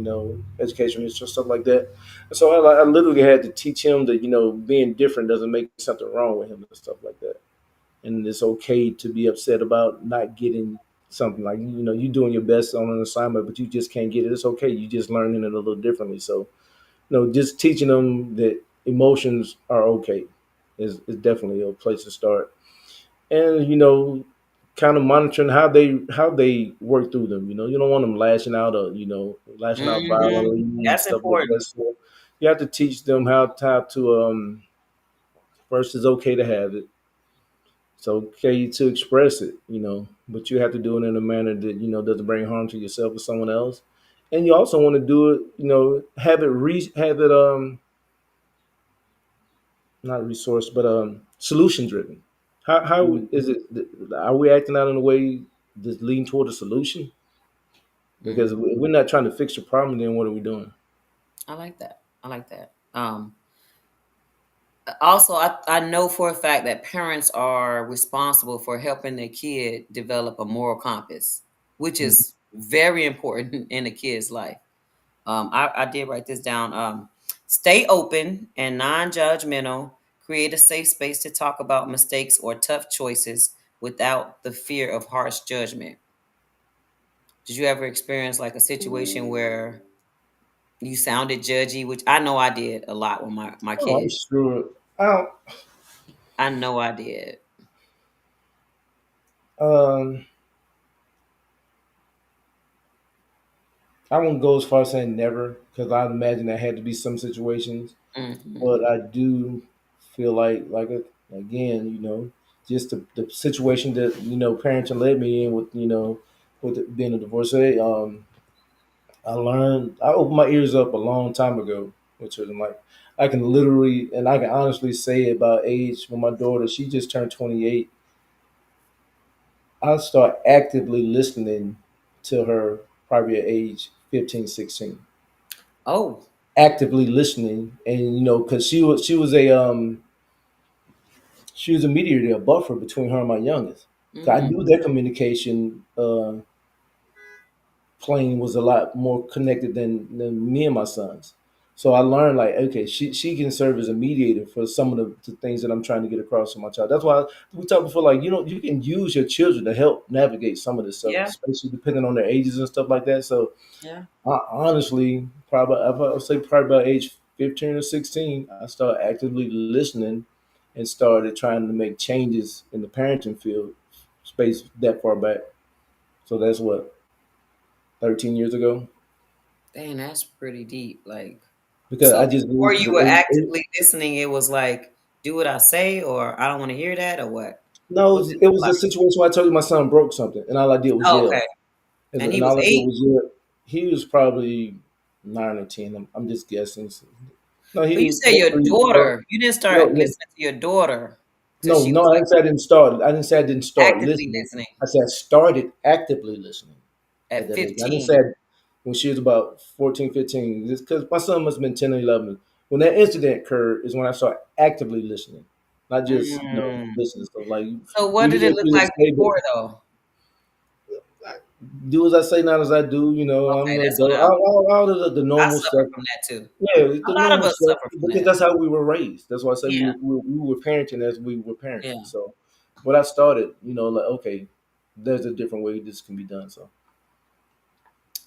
education history, stuff like that. And so I literally had to teach him that being different doesn't make something wrong with him and stuff like that, and it's okay to be upset about not getting something. Like you doing your best on an assignment, but you just can't get it. It's okay. You just learning it a little differently. So just teaching them that emotions are okay is definitely a place to start, and kind of monitoring how they work through them. You don't want them lashing out Hmm. violently and That's stuff like that. important. So you have to teach them how to first, it's okay to have it. It's okay to express it, but you have to do it in a manner that doesn't bring harm to yourself or someone else. And you also want to do it, have it not resource, but solution driven. How is Hmm. it? Are we acting out in a way that's leading toward a solution? Because if Hmm. we're not trying to fix the problem, then what are we doing? I like that. I like that. Also, I know for a fact that parents are responsible for helping their kid develop a moral compass, which Mhm. is very important in a kid's life. I did write this down. Stay open and non-judgmental. Create a safe space to talk about mistakes or tough choices without the fear of harsh judgment. Did you ever experience like a situation where you sounded judgy? Which I know I did a lot with my Oh, I'm kids. sure. I don't. I know I did. Um, I won't go as far as saying never, because I'd imagine there had to be some situations. Hmm. But I do feel again, just the situation that parenting led me in with it being a divorcee. I opened my ears up a long time ago, which was like I can literally and I can honestly say about age when my daughter she just turned 28. I start actively listening to her probably at age 15, 16. Oh. Actively listening, and because she was a mediator, a buffer between her and my youngest. So I knew Hmm. their communication plane was a lot more connected than me and my sons. So I learned like, okay, she can serve as a mediator for some of the things that I'm trying to get across to my child. That's why we talked before, like, you can use your children to help navigate some of this stuff, Yeah. especially depending on their ages and stuff like that. So Yeah. I honestly, I would say probably about age 15 or 16, I started actively listening and started trying to make changes in the parenting field space that far back. So that's what, 13 years ago? Dang, that's pretty deep. Like, Because so I just before knew you that were actively listening, it was like, do what I say, or I don't want to hear that, or what? no, What did it it look was like? a situation where I told you my son broke something, and all I did was Oh, yell. okay. And he And was all I did 8. was yell. He was probably 9 or 10. I'm just guessing. No, he But you was said your 3 or 4. daughter. You didn't No, start no, listening to your daughter till no, she no. was I like didn't say I didn't start. I didn't say I didn't start actively listening. listening I said I started actively listening at at that age. I didn't 15. say when she was about 14, 15. Because my son must have been 10 or 11. When that incident occurred is when I started actively listening, not just Mm. listening. So like So what you did it went look through like this before, table. though? do as I say, not as I do. You know, I'm Okay, an that's what adult. I All of the I normal suffer stuff. from that too. Yeah, A the lot of normal us stuff suffer from because that. that's how we were raised. That's why I say Yeah, we were parenting as we were parenting. yeah. So, when I started, like okay, there's a different way this can be done. So,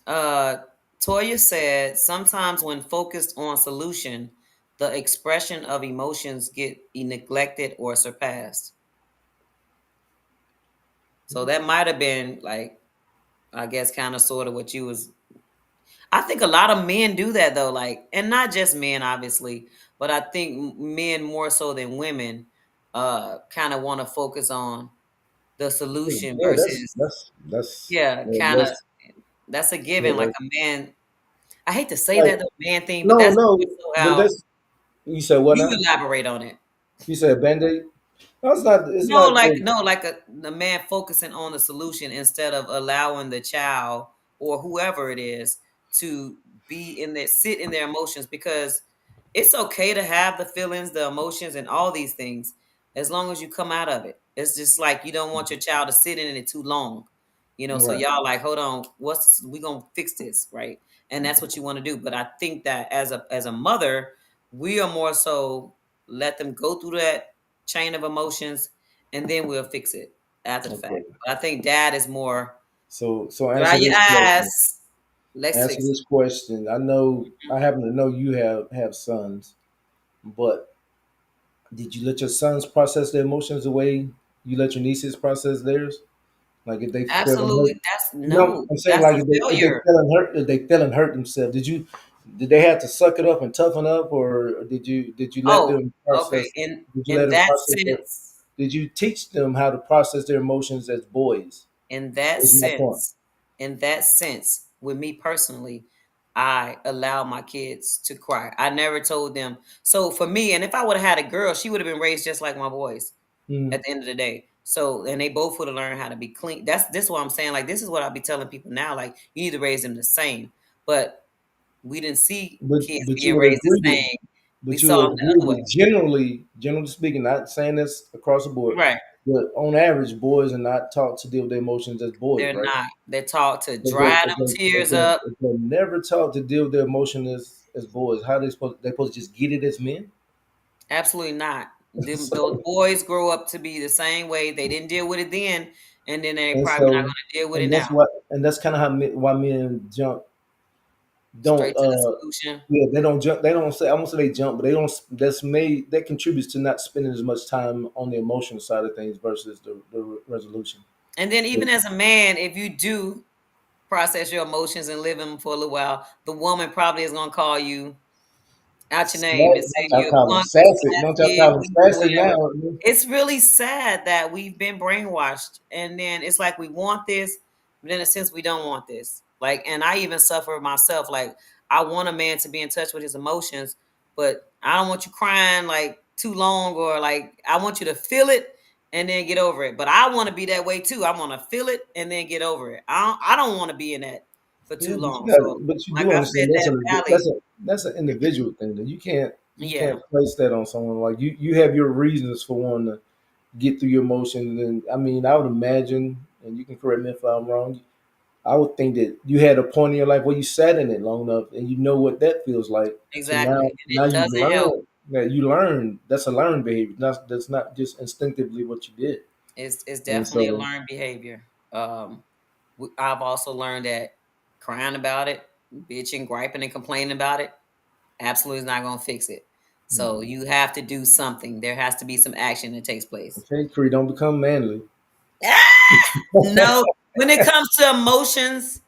Uh, Toya said sometimes when focused on solution, the expression of emotions get neglected or surpassed. So that might have been like, I guess, kind of sort of what you was. I think a lot of men do that though, like, and not just men, obviously, but I think men more so than women, kind of want to focus on the solution yeah, that's versus, that's that's yeah, yeah, kind of. that's That's a given. yeah, Like a man, I hate to say like that the man thing, but no, that's no, more so but how that's you said what you now? elaborate on it. You said Band-Aid? No, it's not. It's No, not. like no, like the man focusing on the solution instead of allowing the child or whoever it is to be in there, sit in their emotions, because it's okay to have the feelings, the emotions, and all these things as long as you come out of it. It's just like you don't want your child to sit in it too long, So Right. y'all like, hold on, what's this? We gonna fix this, right? And that's what you want to do. But I think that as a mother, we are more so let them go through that chain of emotions and then we'll fix it after the fact. Okay. But I think dad is more So dry answer your this question. eyes. Let's Answer fix this question. I know. it. I happen to know you have sons, but did you let your sons process their emotions the way you let your nieces process theirs? Like if they feeling hurt. Absolutely. That's No, no, I'm saying that's like a if they failure. feeling hurt, if they feeling hurt themselves. Did they have to suck it up and toughen up, or did you let Oh, them okay. process? In Did you let in them that process their? sense, Did you teach them how to process their emotions as boys? in that Is my point. sense, in that sense, with me personally, I allow my kids to cry. I never told them. So for me, and if I would have had a girl, she would have been raised just like my boys. Mm, At the end of the day. So, and they both would have learned how to be clean. That's this is what I'm saying. Like this is what I'll be telling people now. Like you need to raise them the same. But we didn't see kids but you being would raised agree the that same. We But you saw them would the agree other way. that generally speaking, not saying this across the board, Right. but on average, boys are not taught to deal with their emotions as boys, They're right? not. They're taught to If dry they if them they if tears they up. if they're never taught to deal with their emotions as boys, how they supposed to just get it as men? Absolutely not. Those so boys grow up to be the same way. They didn't deal with it then, and then they're and probably not so going to deal with it and now. that's kind of why men jump don't Straight to the solution. yeah, they don't jump. They don't say. I won't say they jump, but they don't. That contributes to not spending as much time on the emotional side of things versus the resolution. And then But even as a man, if you do process your emotions and live in them for a little while, the woman probably is gonna call you out your name and say don't y'all you're call them punk, you're sassy? Don't y'all sassy, call them weak, or sassy whatever. now? It's really sad that we've been brainwashed, and then it's like we want this, but in a sense we don't want this. Like, and I even suffer myself. Like, I want a man to be in touch with his emotions, but I don't want you crying like too long, or like I want you to feel it and then get over it. But I want to be that way too. I want to feel it and then get over it. I don't want to be in that for Yeah, too but you long. got, So, but you like do I said, understand that valley, that's an individual thing. That you yeah, can't place that on someone. Like you have your reasons for wanting to get through your emotions, and I mean, I would imagine, and you can correct me if I'm wrong. I would think that you had a point in your life where you sat in it long enough, and you know what that feels like. So exactly. And now it you doesn't help. learn that you learn. That's a learned behavior. That's not just instinctively what you did. It's And definitely a so, learned behavior. I've also learned that crying about it, bitching, griping, and complaining about it absolutely is not going to fix it. So hmm. you have to do something. There has to be some action that takes place. Okay, Cree, don't become manly. No, when it comes to emotions,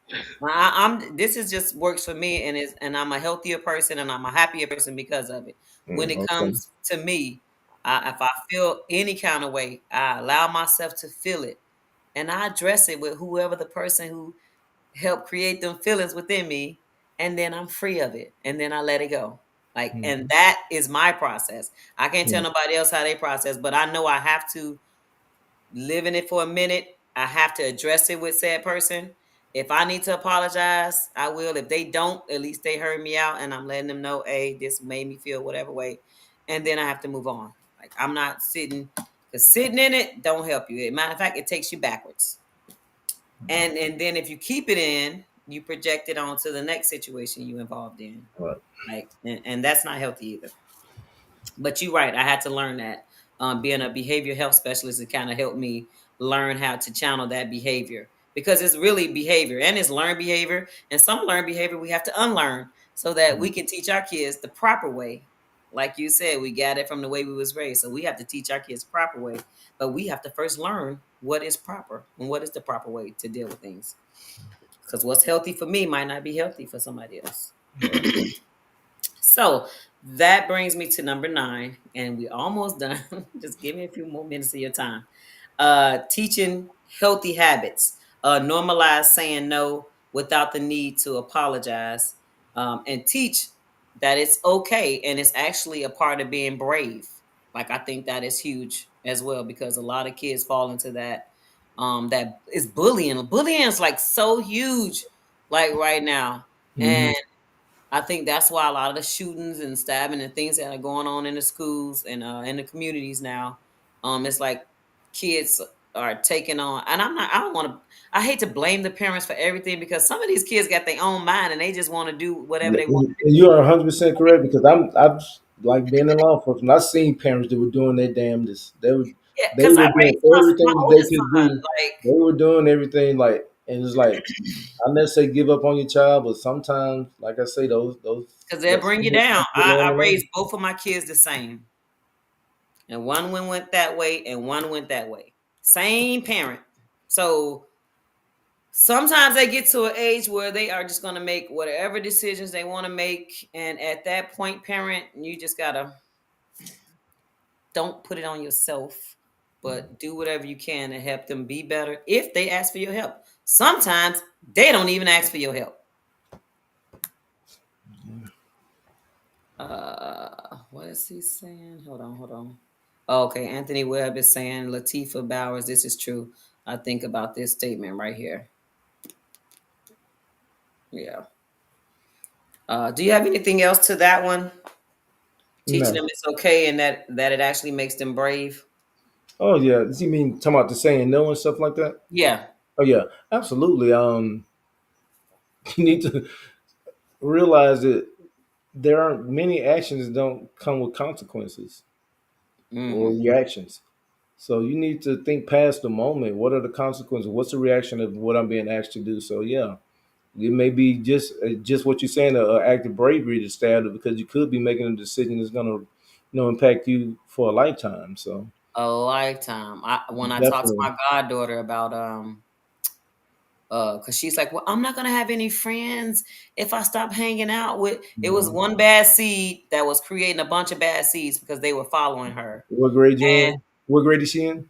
I'm. This is just works for me, and I'm a healthier person, and I'm a happier person because of it. When it Okay. comes to me, if I feel any kind of way, I allow myself to feel it, and I address it with whoever the person who helped create them feelings within me, and then I'm free of it, and then I let it go. Like, and Mhm. that is my process. I can't tell Yeah. nobody else how they process, but I know I have to live in it for a minute. I have to address it with said person. If I need to apologize, I will. If they don't, at least they heard me out, and I'm letting them know, hey, this made me feel whatever way, and then I have to move on. Like I'm not sitting, because sitting in it don't help you. Matter of fact, it takes you backwards. And then if you keep it in, you project it onto the next situation you involved in. Right. Like, and that's not healthy either. But you're right. I had to learn that. Being a behavior health specialist, it kind of helped me learn how to channel that behavior because it's really behavior and it's learned behavior. And some learned behavior we have to unlearn so that we can teach our kids the proper way. Like you said, we got it from the way we was raised. So we have to teach our kids proper way. But we have to first learn what is proper and what is the proper way to deal with things. Because what's healthy for me might not be healthy for somebody else. Right. So that brings me to number 9, and we almost done. Just give me a few more minutes of your time. Teaching healthy habits. Normalize saying no without the need to apologize, and teach that it's okay and it's actually a part of being brave. Like I think that is huge as well because a lot of kids fall into that. That is bullying. Bullying is like so huge, like right now, Hmm. and I think that's why a lot of the shootings and stabbing and things that are going on in the schools and in the communities now, it's like kids are taking on. And I'm not. I don't want to. I hate to blame the parents for everything because some of these kids got their own mind and they just want to do whatever they want And to do. you are 100% correct because I've like being in law enforcement. I've seen parents that were doing their damnedest. Yeah, They because I were doing raised my everything they oldest could son do. like They were doing everything like, and it's like I never say give up on your child, but sometimes, like I say, those because they'll that bring you sin down. get on I the nerve. raised both of my kids the same, and one went that way and one went that way. Same parent. So sometimes they get to an age where they are just going to make whatever decisions they want to make, and at that point, parent, you just gotta don't put it on yourself, but do whatever you can to help them be better if they ask for your help. Sometimes they don't even ask for your help. What is he saying? Hold on. Oh, okay, Anthony Webb is saying Latifah Bowers, this is true. I think about this statement right here. Yeah. Do you have anything else to that one? Teaching No. them it's okay and that it actually makes them brave. Oh yeah. You mean talking about the saying no and stuff like that? Yeah. Oh yeah, absolutely. You need to realize that there aren't many actions that don't come with consequences or Hmm. reactions. So you need to think past the moment. What are the consequences? What's the reaction of what I'm being asked to do? So yeah, it may be just what you're saying, an act of bravery to stab it because you could be making a decision that's gonna, impact you for a lifetime. So A lifetime. When I talked to definitely. my goddaughter about because she's like, well, I'm not gonna have any friends if I stop hanging out with. It was Mhm. one bad seed that was creating a bunch of bad seeds because they were following her. What grade you And in? What grade is she in?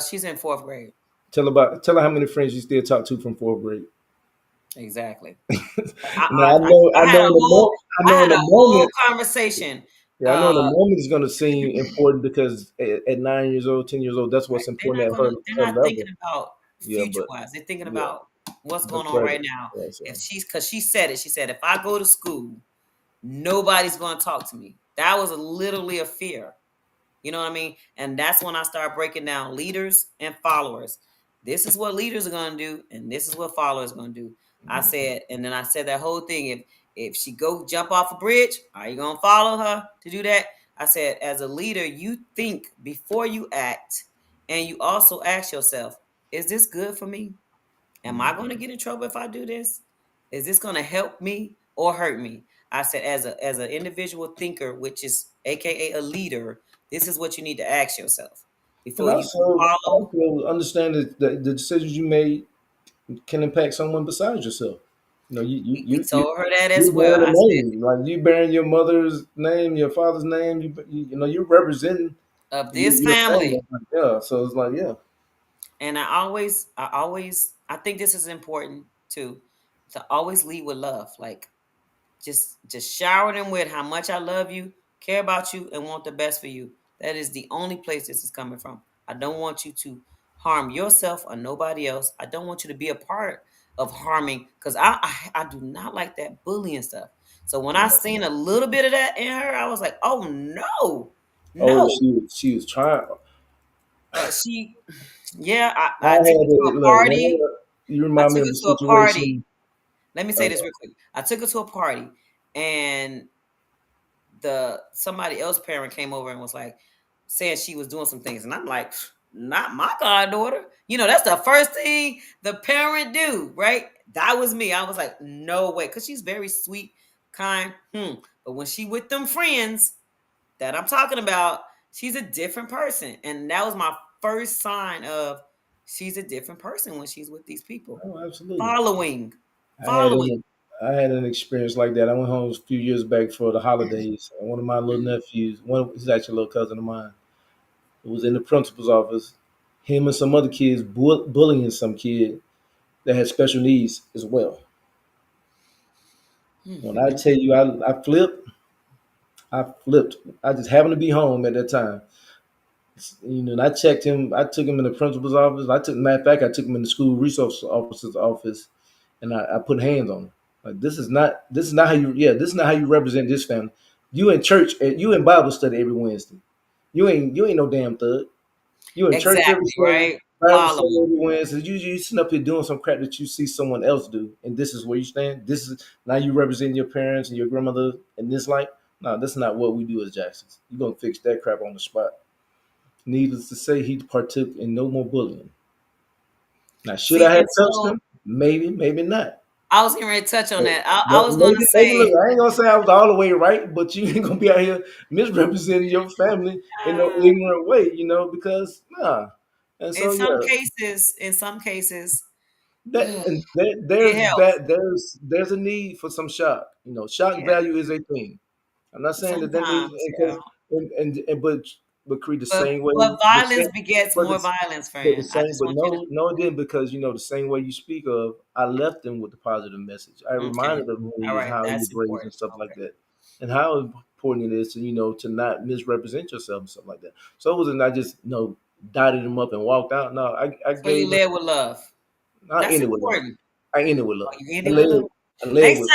she's in 4th grade. Tell her how many friends you still talk to from fourth grade. Exactly. Now I I had know a in the whole I know in the moment. conversation. Yeah, I know in the Uh, moment it's going to seem important because at 9 years old, 10 years old, that's Right. what's important at her They're her not thinking level. about Yeah, future but wise. They're thinking yeah, about what's her going on right present. now. Yeah, If so she's because she said it, she said, if I go to school, nobody's gonna talk to me. That was literally a fear. You know what I mean? And that's when I start breaking down leaders and followers. This is what leaders are gonna do, and this is what followers are gonna do. I said, and then I said that whole thing. If she go jump off a bridge, are you gonna follow her to do that? I said, as a leader, you think before you act, and you also ask yourself, is this good for me? Am I going to get in trouble if I do this? Is this going to help me or hurt me? I said, as an individual thinker, which is AKA a leader, this is what you need to ask yourself and before you follow. also understand that the decisions you made can impact someone besides yourself. You know, We told her that as you're well. bearing a I said, name, like you bearing your mother's name, your father's name. You're representing of this your family. family, Like, yeah, so it's like yeah. and I think this is important too, to always lead with love. Like just shower them with how much I love you, care about you, and want the best for you. That is the only place this is coming from. I don't want you to harm yourself or nobody else. I don't want you to be a part of harming because I do not like that bullying stuff. So when I seen a little bit of that in her, I was like, oh no, Oh, no. she was trying. She, yeah, I I took her had to to a look. party. You I remind me took of her a to a party. situation. Let me say Uh, this real quick. I took her to a party, and the somebody else parent came over and was like saying she was doing some things, and I'm like, not my goddaughter. That's the first thing the parent do, right? That was me. I was like, no way, because she's very sweet, kind. But when she with them friends that I'm talking about, she's a different person, and that was my first sign of she's a different person when she's with these people. oh, absolutely. Following, I had following. an I had an experience like that. I went home a few years back for the holidays, and one of my little nephews, he's actually a little cousin of mine, was in the principal's office. Him and some other kids bullying some kid that had special needs as well. When I tell you, I flipped. I flipped. I just happened to be home at that time. And I checked him. I took him in the principal's office. Matter of fact, I took him in the school resource officer's office, and I put hands on him. Like this is not how you this is not how you represent this family. You in church, you in Bible study every Wednesday. You ain't no damn thug. You in church every Exactly, Sunday, right? Bible study Following. every Wednesday. You sitting up here doing some crap that you see someone else do, and this is where you stand. This is now you represent your parents and your grandmother in this light. No, that's not what we do as Jacksons. You're gonna fix that crap on the spot. Needless to say, he partook in no more bullying. Now, should See, I have and touched so him? Maybe, maybe not. I was getting ready to touch on But, that. I but was going to maybe look, say, I ain't gonna say I was all the way right, but you ain't gonna be out here misrepresenting your family in no uh, ignorant way, because nah. And in so some yeah, cases, in some cases, that it and helps. there's a need for some shock. Shock Yeah, value is a thing. I'm not saying that needs sometimes, yeah. because and but Creed the But same way but the violence same begets but more the violence, friend. I just but want you to. no, it didn't because the same way you speak of, I left them with the positive message. I Okay, reminded them who he all is, right, how he was that's raised, important. and stuff like Okay, that, and how important it is to not misrepresent yourself and stuff like that. So it wasn't I just dotted him up and walked out. No, I so you gave him live with love. I That's ended with love. important. I ended with love. Oh, you end I it with led love. I led with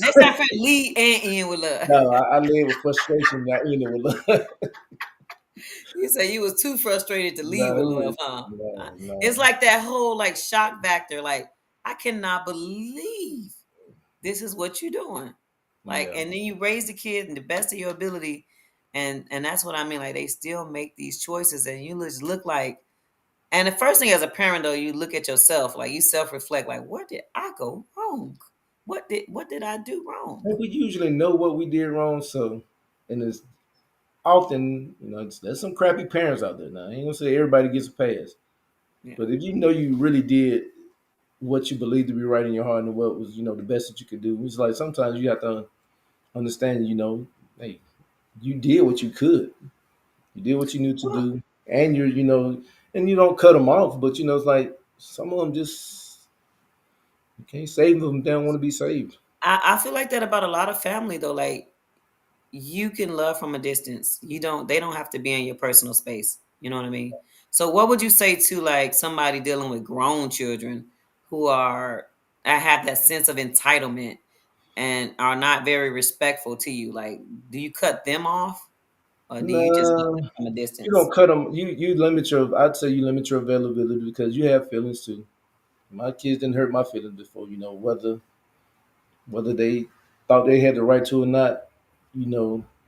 Next time, frustration. friend, lead and end with love. No, I led with frustration. I ended with love. You say you was too frustrated to leave No, with it love, was huh? It's no. like that whole like shock factor. Like I cannot believe this is what you're doing. Like, Yeah. and then you raise the kid in the best of your ability, and that's what I mean. Like they still make these choices, and you just look like. And the first thing as a parent, though, you look at yourself, like you self reflect, like what did I go wrong? What did I do wrong? And we usually know what we did wrong, so and it's often, there's some crappy parents out there now. I ain't gonna say everybody gets a pass. Yeah. But if you know you really did what you believe to be right in your heart and what was, the best that you could do, it's like sometimes you have to understand, hey, you did what you could. You did what you knew to Well, do. And and you don't cut them off, but it's like some of them just you can't save them if they don't want to be saved. I feel like that about a lot of family though. Like you can love from a distance. They don't have to be in your personal space. You know what I mean? So what would you say to like somebody dealing with grown children who are have that sense of entitlement and are not very respectful to you? Like, do you cut them off or do you just love No, them from a you distance? don't cut them. You limit your. I'd say you limit your availability because you have feelings too. My kids didn't hurt my feelings before. Whether they thought they had the right to or not.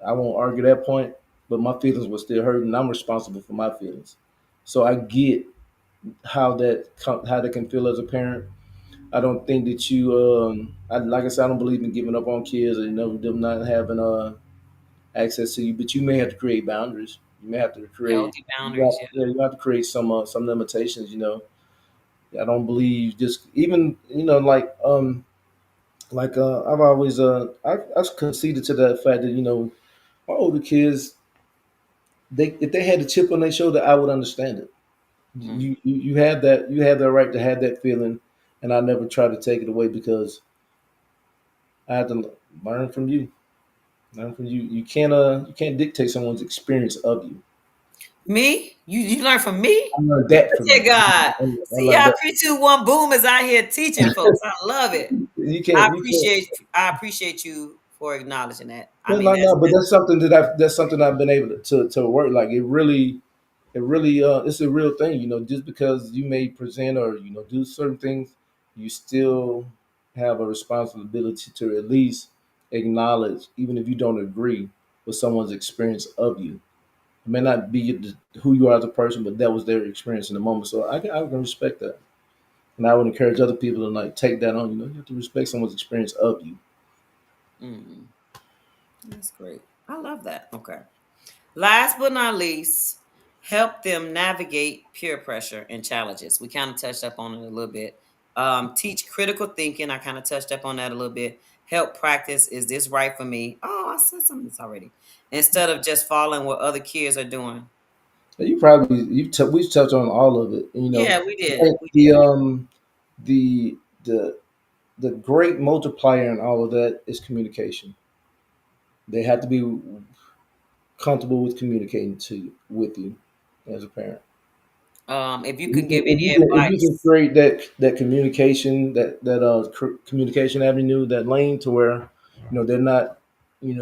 I won't argue that point. But my feelings were still hurt, and I'm responsible for my feelings. So I get how they can feel as a parent. I don't think that like I said, I don't believe in giving up on kids, or them not having access to you. But you may have to create boundaries. You may have to create. Healthy boundaries, yeah. You have to create some limitations. I don't believe just even I've always I've conceded to that fact that my older kids, they if they had a chip on their shoulder, I would understand it. Mm. You have that right to have that feeling, and I never try to take it away because I had to learn from you. Learn from you. You can't dictate someone's experience of you. Me? You learn from me? I learned that Look from at you. God. I See, learned y'all that. 3, 2, 1 boom is out here teaching folks. I love it. You can't. I appreciate you for acknowledging that. I No, mean, no, that's no. But that's something that that's something I've been able to work. Like it really. it really it's a real thing. Just because you may present or do certain things, you still have a responsibility to at least acknowledge, even if you don't agree with someone's experience of you. It may not be who you are as a person, but that was their experience in the moment. So I can respect that, and I would encourage other people to like take that on. You have to respect someone's experience of you. Mm, that's great. I love that. Okay. Last but not least, help them navigate peer pressure and challenges. We kind of touched up on it a little bit. Teach critical thinking. I kind of touched up on that a little bit. Help practice. Is this right for me? Oh, I said some of this already. Instead of just following what other kids are doing. You probably we touched on all of it. Yeah, we I did. think We the did. the the the great multiplier in all of that is communication. They have to be comfortable with communicating with you as a parent. If you If you can can, give if any you can, if you can advice, create that communication, that communication avenue, that lane to where they're not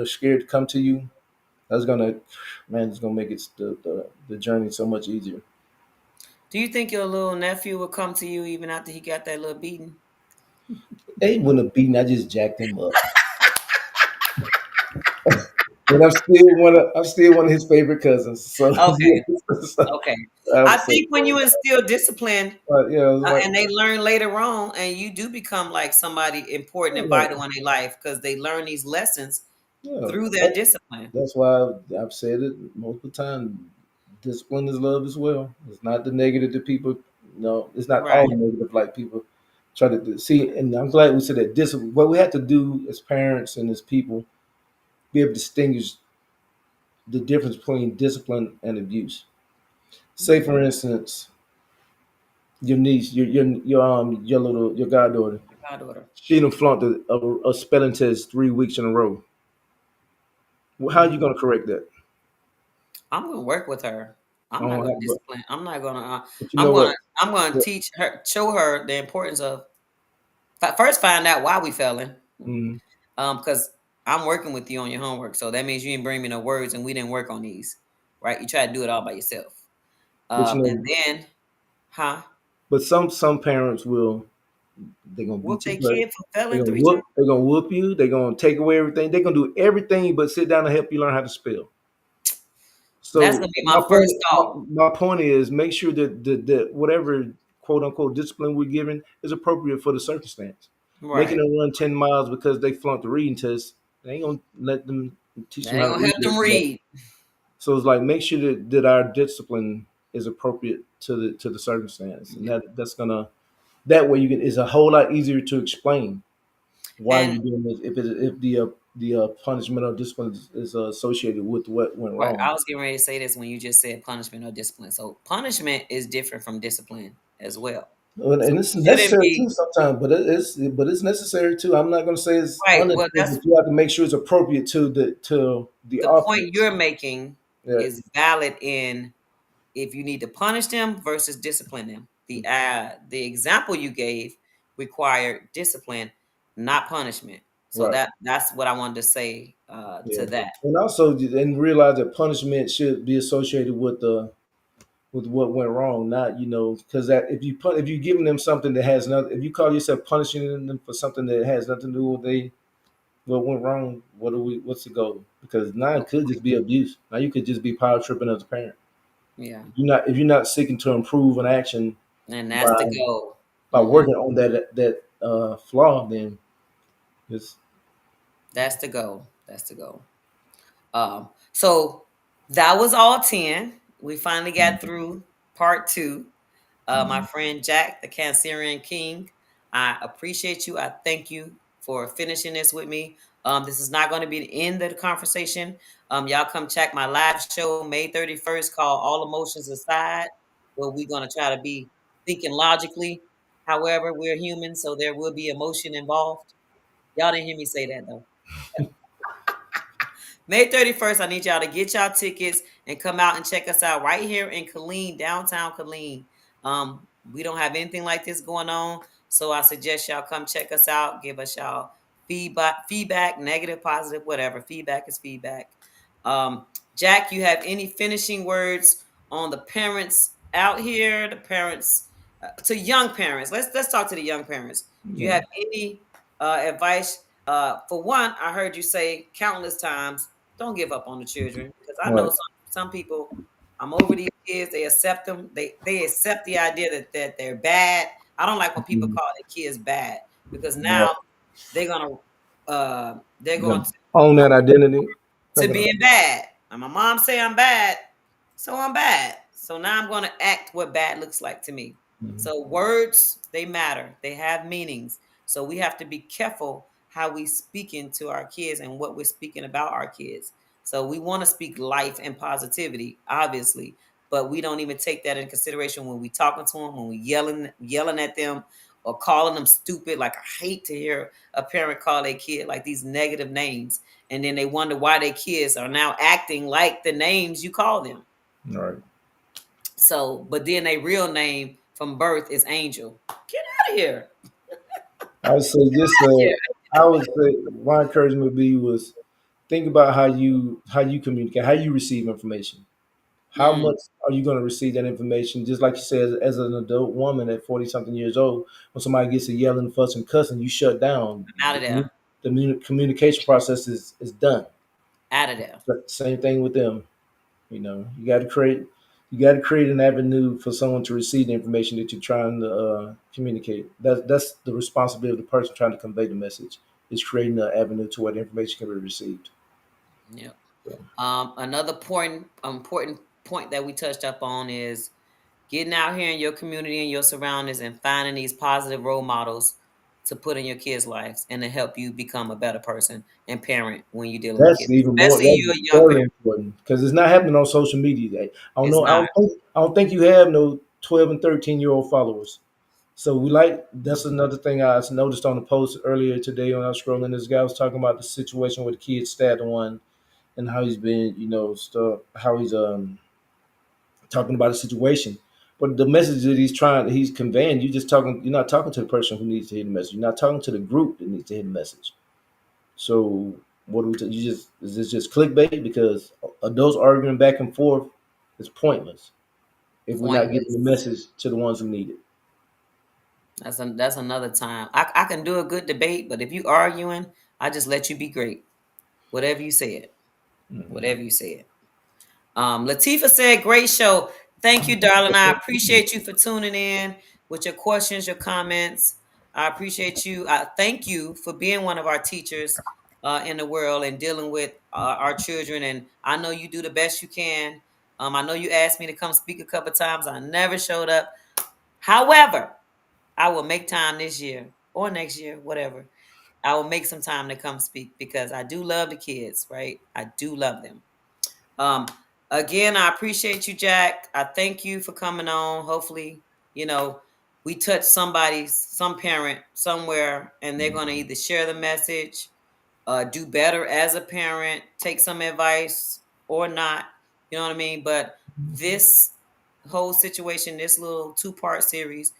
scared to come to you, that's gonna man, it's gonna make the journey so much easier. do you think your little nephew will come to you even after he got that little beating? They wouldn't have beaten. I just jacked him up. But I'm still one of his favorite cousins. So, Okay, so okay. I I would say, think when you instill discipline, it's like, and they learn later on, and you do become like somebody important and yeah, vital in their life because they learn these lessons yeah. through their discipline. That's why I've said it multiple times. Discipline is love as well. It's not the negative that people. No, it's not all Right. negative like people try to see. And I'm glad we said that discipline. What we have to do as parents and as people, be able to distinguish the difference between discipline and abuse. Say, for Okay. instance, your niece, your goddaughter, My goddaughter. she done flunked a spelling test 3 weeks in a row. Well, how are you Mhm. going to correct that? I'm gonna work with her. I I'm not don't gonna have, discipline. I'm not gonna. but you know what? I'm gonna teach her, show her the importance of first find out why we failing. Mm, Because I'm working with you on your homework, so that means you didn't bring me no words, and we didn't work on these, right? You try to do it all by yourself, but you and know, then, huh? but some parents will. They're gonna Whoop beat their your butt. kid for They're failing gonna 3 times. whoop. They're gonna whoop you. They're gonna take away everything. They're gonna do everything but sit down and help you learn how to spell. That's So gonna be my first thought. my point is make sure that whatever quote unquote discipline we're giving is appropriate for the circumstance. Making Right. them run 10 miles because they flunked the reading test, they ain't gonna let them teach That them how ain't to gonna read. help them read. So it's like make sure that our discipline is appropriate to the circumstance, and Yeah. that's gonna that way you can it's a whole lot easier to explain why And you're doing this if the punishment or discipline is associated with what went right, wrong. I was getting ready to say this when you just said punishment or discipline. So punishment is different from discipline as well. So And we it's shouldn't necessary be too sometimes, but it's necessary too. I'm not going to say it's right. Well, unnecessary, that's but you have to make sure it's appropriate to the the point offense. you're making Yeah, is valid in if you need to punish them versus discipline them. The example you gave required discipline, not punishment. So right. that's what I wanted to say Yeah, to that. and also and realize that punishment should be associated with what went wrong, not because that if you giving them something that has nothing, if you call yourself punishing them for something that has nothing to do with what went wrong, what's the goal? Because now it No could point. just be abuse. Now you could just be power tripping as a parent. Yeah, If you're not seeking to improve an action and that's the by goal. by Hmm. working on that flaw, then it's That's the goal. That's the goal. So that was all 10. We finally got through part two. My mhm. friend Jack, the Cancerian King, I appreciate you. I thank you for finishing this with me. This is not going to be the end of the conversation. Y'all come check my live show May 31st called All Emotions Aside, where we're going to try to be thinking logically. However, we're human, so there will be emotion involved. Y'all didn't hear me say that though. May 31st, I need y'all to get y'all tickets and come out and check us out right here in Killeen, downtown Killeen. We don't have anything like this going on, so I suggest y'all come check us out. Give us y'all feedback, negative, positive, whatever. Feedback is feedback. Um, Jack, you have any finishing words on the parents out here, the parents to young parents. Let's talk to the young parents. Do you Yeah. have any advice? For one, I heard you say countless times, don't give up on the children because I know Right. some people. I'm over these kids. They accept them. They accept the idea that they're bad. I don't like when people Mhm. call their kids bad because now Right. they're gonna they're You going gotta own that identity. to Think about being bad. And my mom say I'm bad, so I'm bad. So now I'm going to act what bad looks like to me. it. Mhm. So words, they matter. They have meanings. So we have to be careful how we speaking to our kids and what we're speaking about our kids. So we want to speak life and positivity, obviously, but we don't even take that in consideration when we talking to them, when we yelling at them or calling them stupid. Like I hate to hear a parent call their kid like these negative names, and then they wonder why their kids are now acting like the names you call them. Right. So, but then their real name from birth is Angel. Get out of here. I would say just Yeah. I would say my encouragement would be was think about how you communicate, how you receive information. How Mm, much are you going to receive that information? Just like you said, as an adult woman at 40 something years old, when somebody gets to yelling, fussing, cussing, you shut down. I'm out of there. The communication process is done. Out of there. But same thing with them. You got to create an avenue for someone to receive the information that you're trying to communicate. That's the responsibility of the person trying to convey the message. Is creating an avenue to where the information can be received. Yep. So Another important point that we touched up on is getting out here in your community and your surroundings and finding these positive role models to put in your kids' lives and to help you become a better person and parent when you're dealing with that's kids, even more. especially That's you're a young very parent. important because it's not happening on social media. I don't It's know. not. I don't think you have no 12 and 13-year-old followers. So that's another thing I noticed on the post earlier today when I was scrolling. This guy was talking about the situation with the kid stat one and how he's been, stuff, how he's talking about a situation. But the message that he's conveying, you're not talking to the person who needs to hear the message. You're not talking to the group that needs to hear the message. So what do we? Is this just clickbait? Because adults arguing back and forth is pointless if we're not getting the Pointless. message to the ones who need it. That's another time. I can do a good debate, but if you arguing, I just let you be great. Whatever you said. Mhm. Whatever you said. Latifa said, great show. Thank you, darling. I appreciate you for tuning in with your questions, your comments. I appreciate you. I thank you for being one of our teachers in the world and dealing with our children. And I know you do the best you can. I know you asked me to come speak a couple times. I never showed up. However, I will make time this year or next year, whatever. I will make some time to come speak because I do love the kids, right? I do love them. Um, Again, I appreciate you, Jack. I thank you for coming on. Hopefully, you know, we touch some parent somewhere, and they're going to either share the message, do better as a parent, take some advice, or not. You know what I mean? But this whole situation, this little two-part series,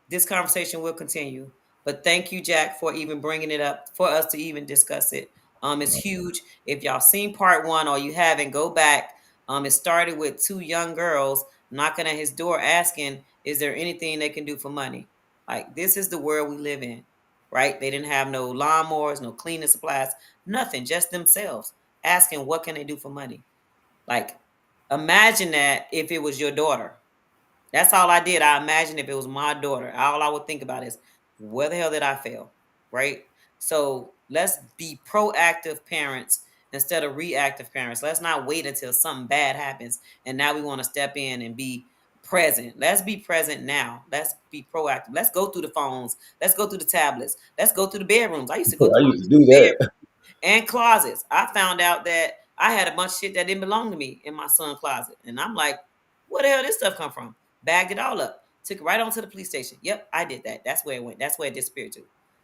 this conversation will continue. But thank you, Jack, for even bringing it up for us to even discuss it. It's huge. If y'all seen part one or you haven't, go back. It started with two young girls knocking at his door asking, "Is there anything they can do for money?" Like this is the world we live in, right? They didn't have no lawnmowers, no cleaning supplies, nothing, just themselves asking what can they do for money. Like imagine that if it was your daughter. That's all I did. I imagined if it was my daughter. All I would think about is where the hell did I fail? Right? So let's be proactive parents instead of reactive parents. Let's not wait until something bad happens and now we want to step in and be present. Let's be present now. Let's be proactive. Let's go through the phones. Let's go through the tablets. Let's go through the bedrooms. I used to go I through my used to do that. and closets. I found out that I had a bunch of shit that didn't belong to me in my son's closet. And I'm like, where the hell did this stuff come from? Bagged it all up. Took it right on to the police station. Yep, I did that. That's where it went. That's where it disappeared to.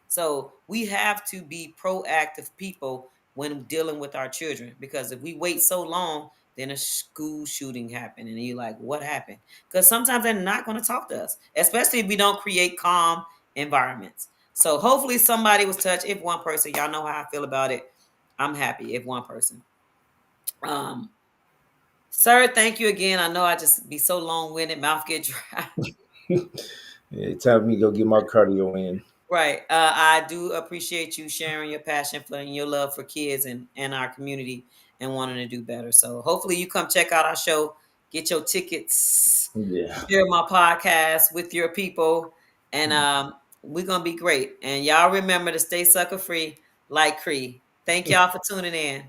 So we have to be proactive people when dealing with our children. Because if we wait so long, then a school shooting happened. And you're like, what happened? Because sometimes they're not going to talk to us, especially if we don't create calm environments. So hopefully somebody was touched. If one person, y'all know how I feel about it. I'm happy if one person. Um, Sir, thank you again. I know I just be so long-winded, mouth get dry. Yeah, time for me to go get my cardio in. Right. I do appreciate you sharing your passion for and your love for kids and our community and wanting to do better. So hopefully you come check out our show, get your tickets, Yeah. share my podcast with your people, and we're gonna be great. And y'all remember to stay sucker free like Cree. Thank y'all for tuning in.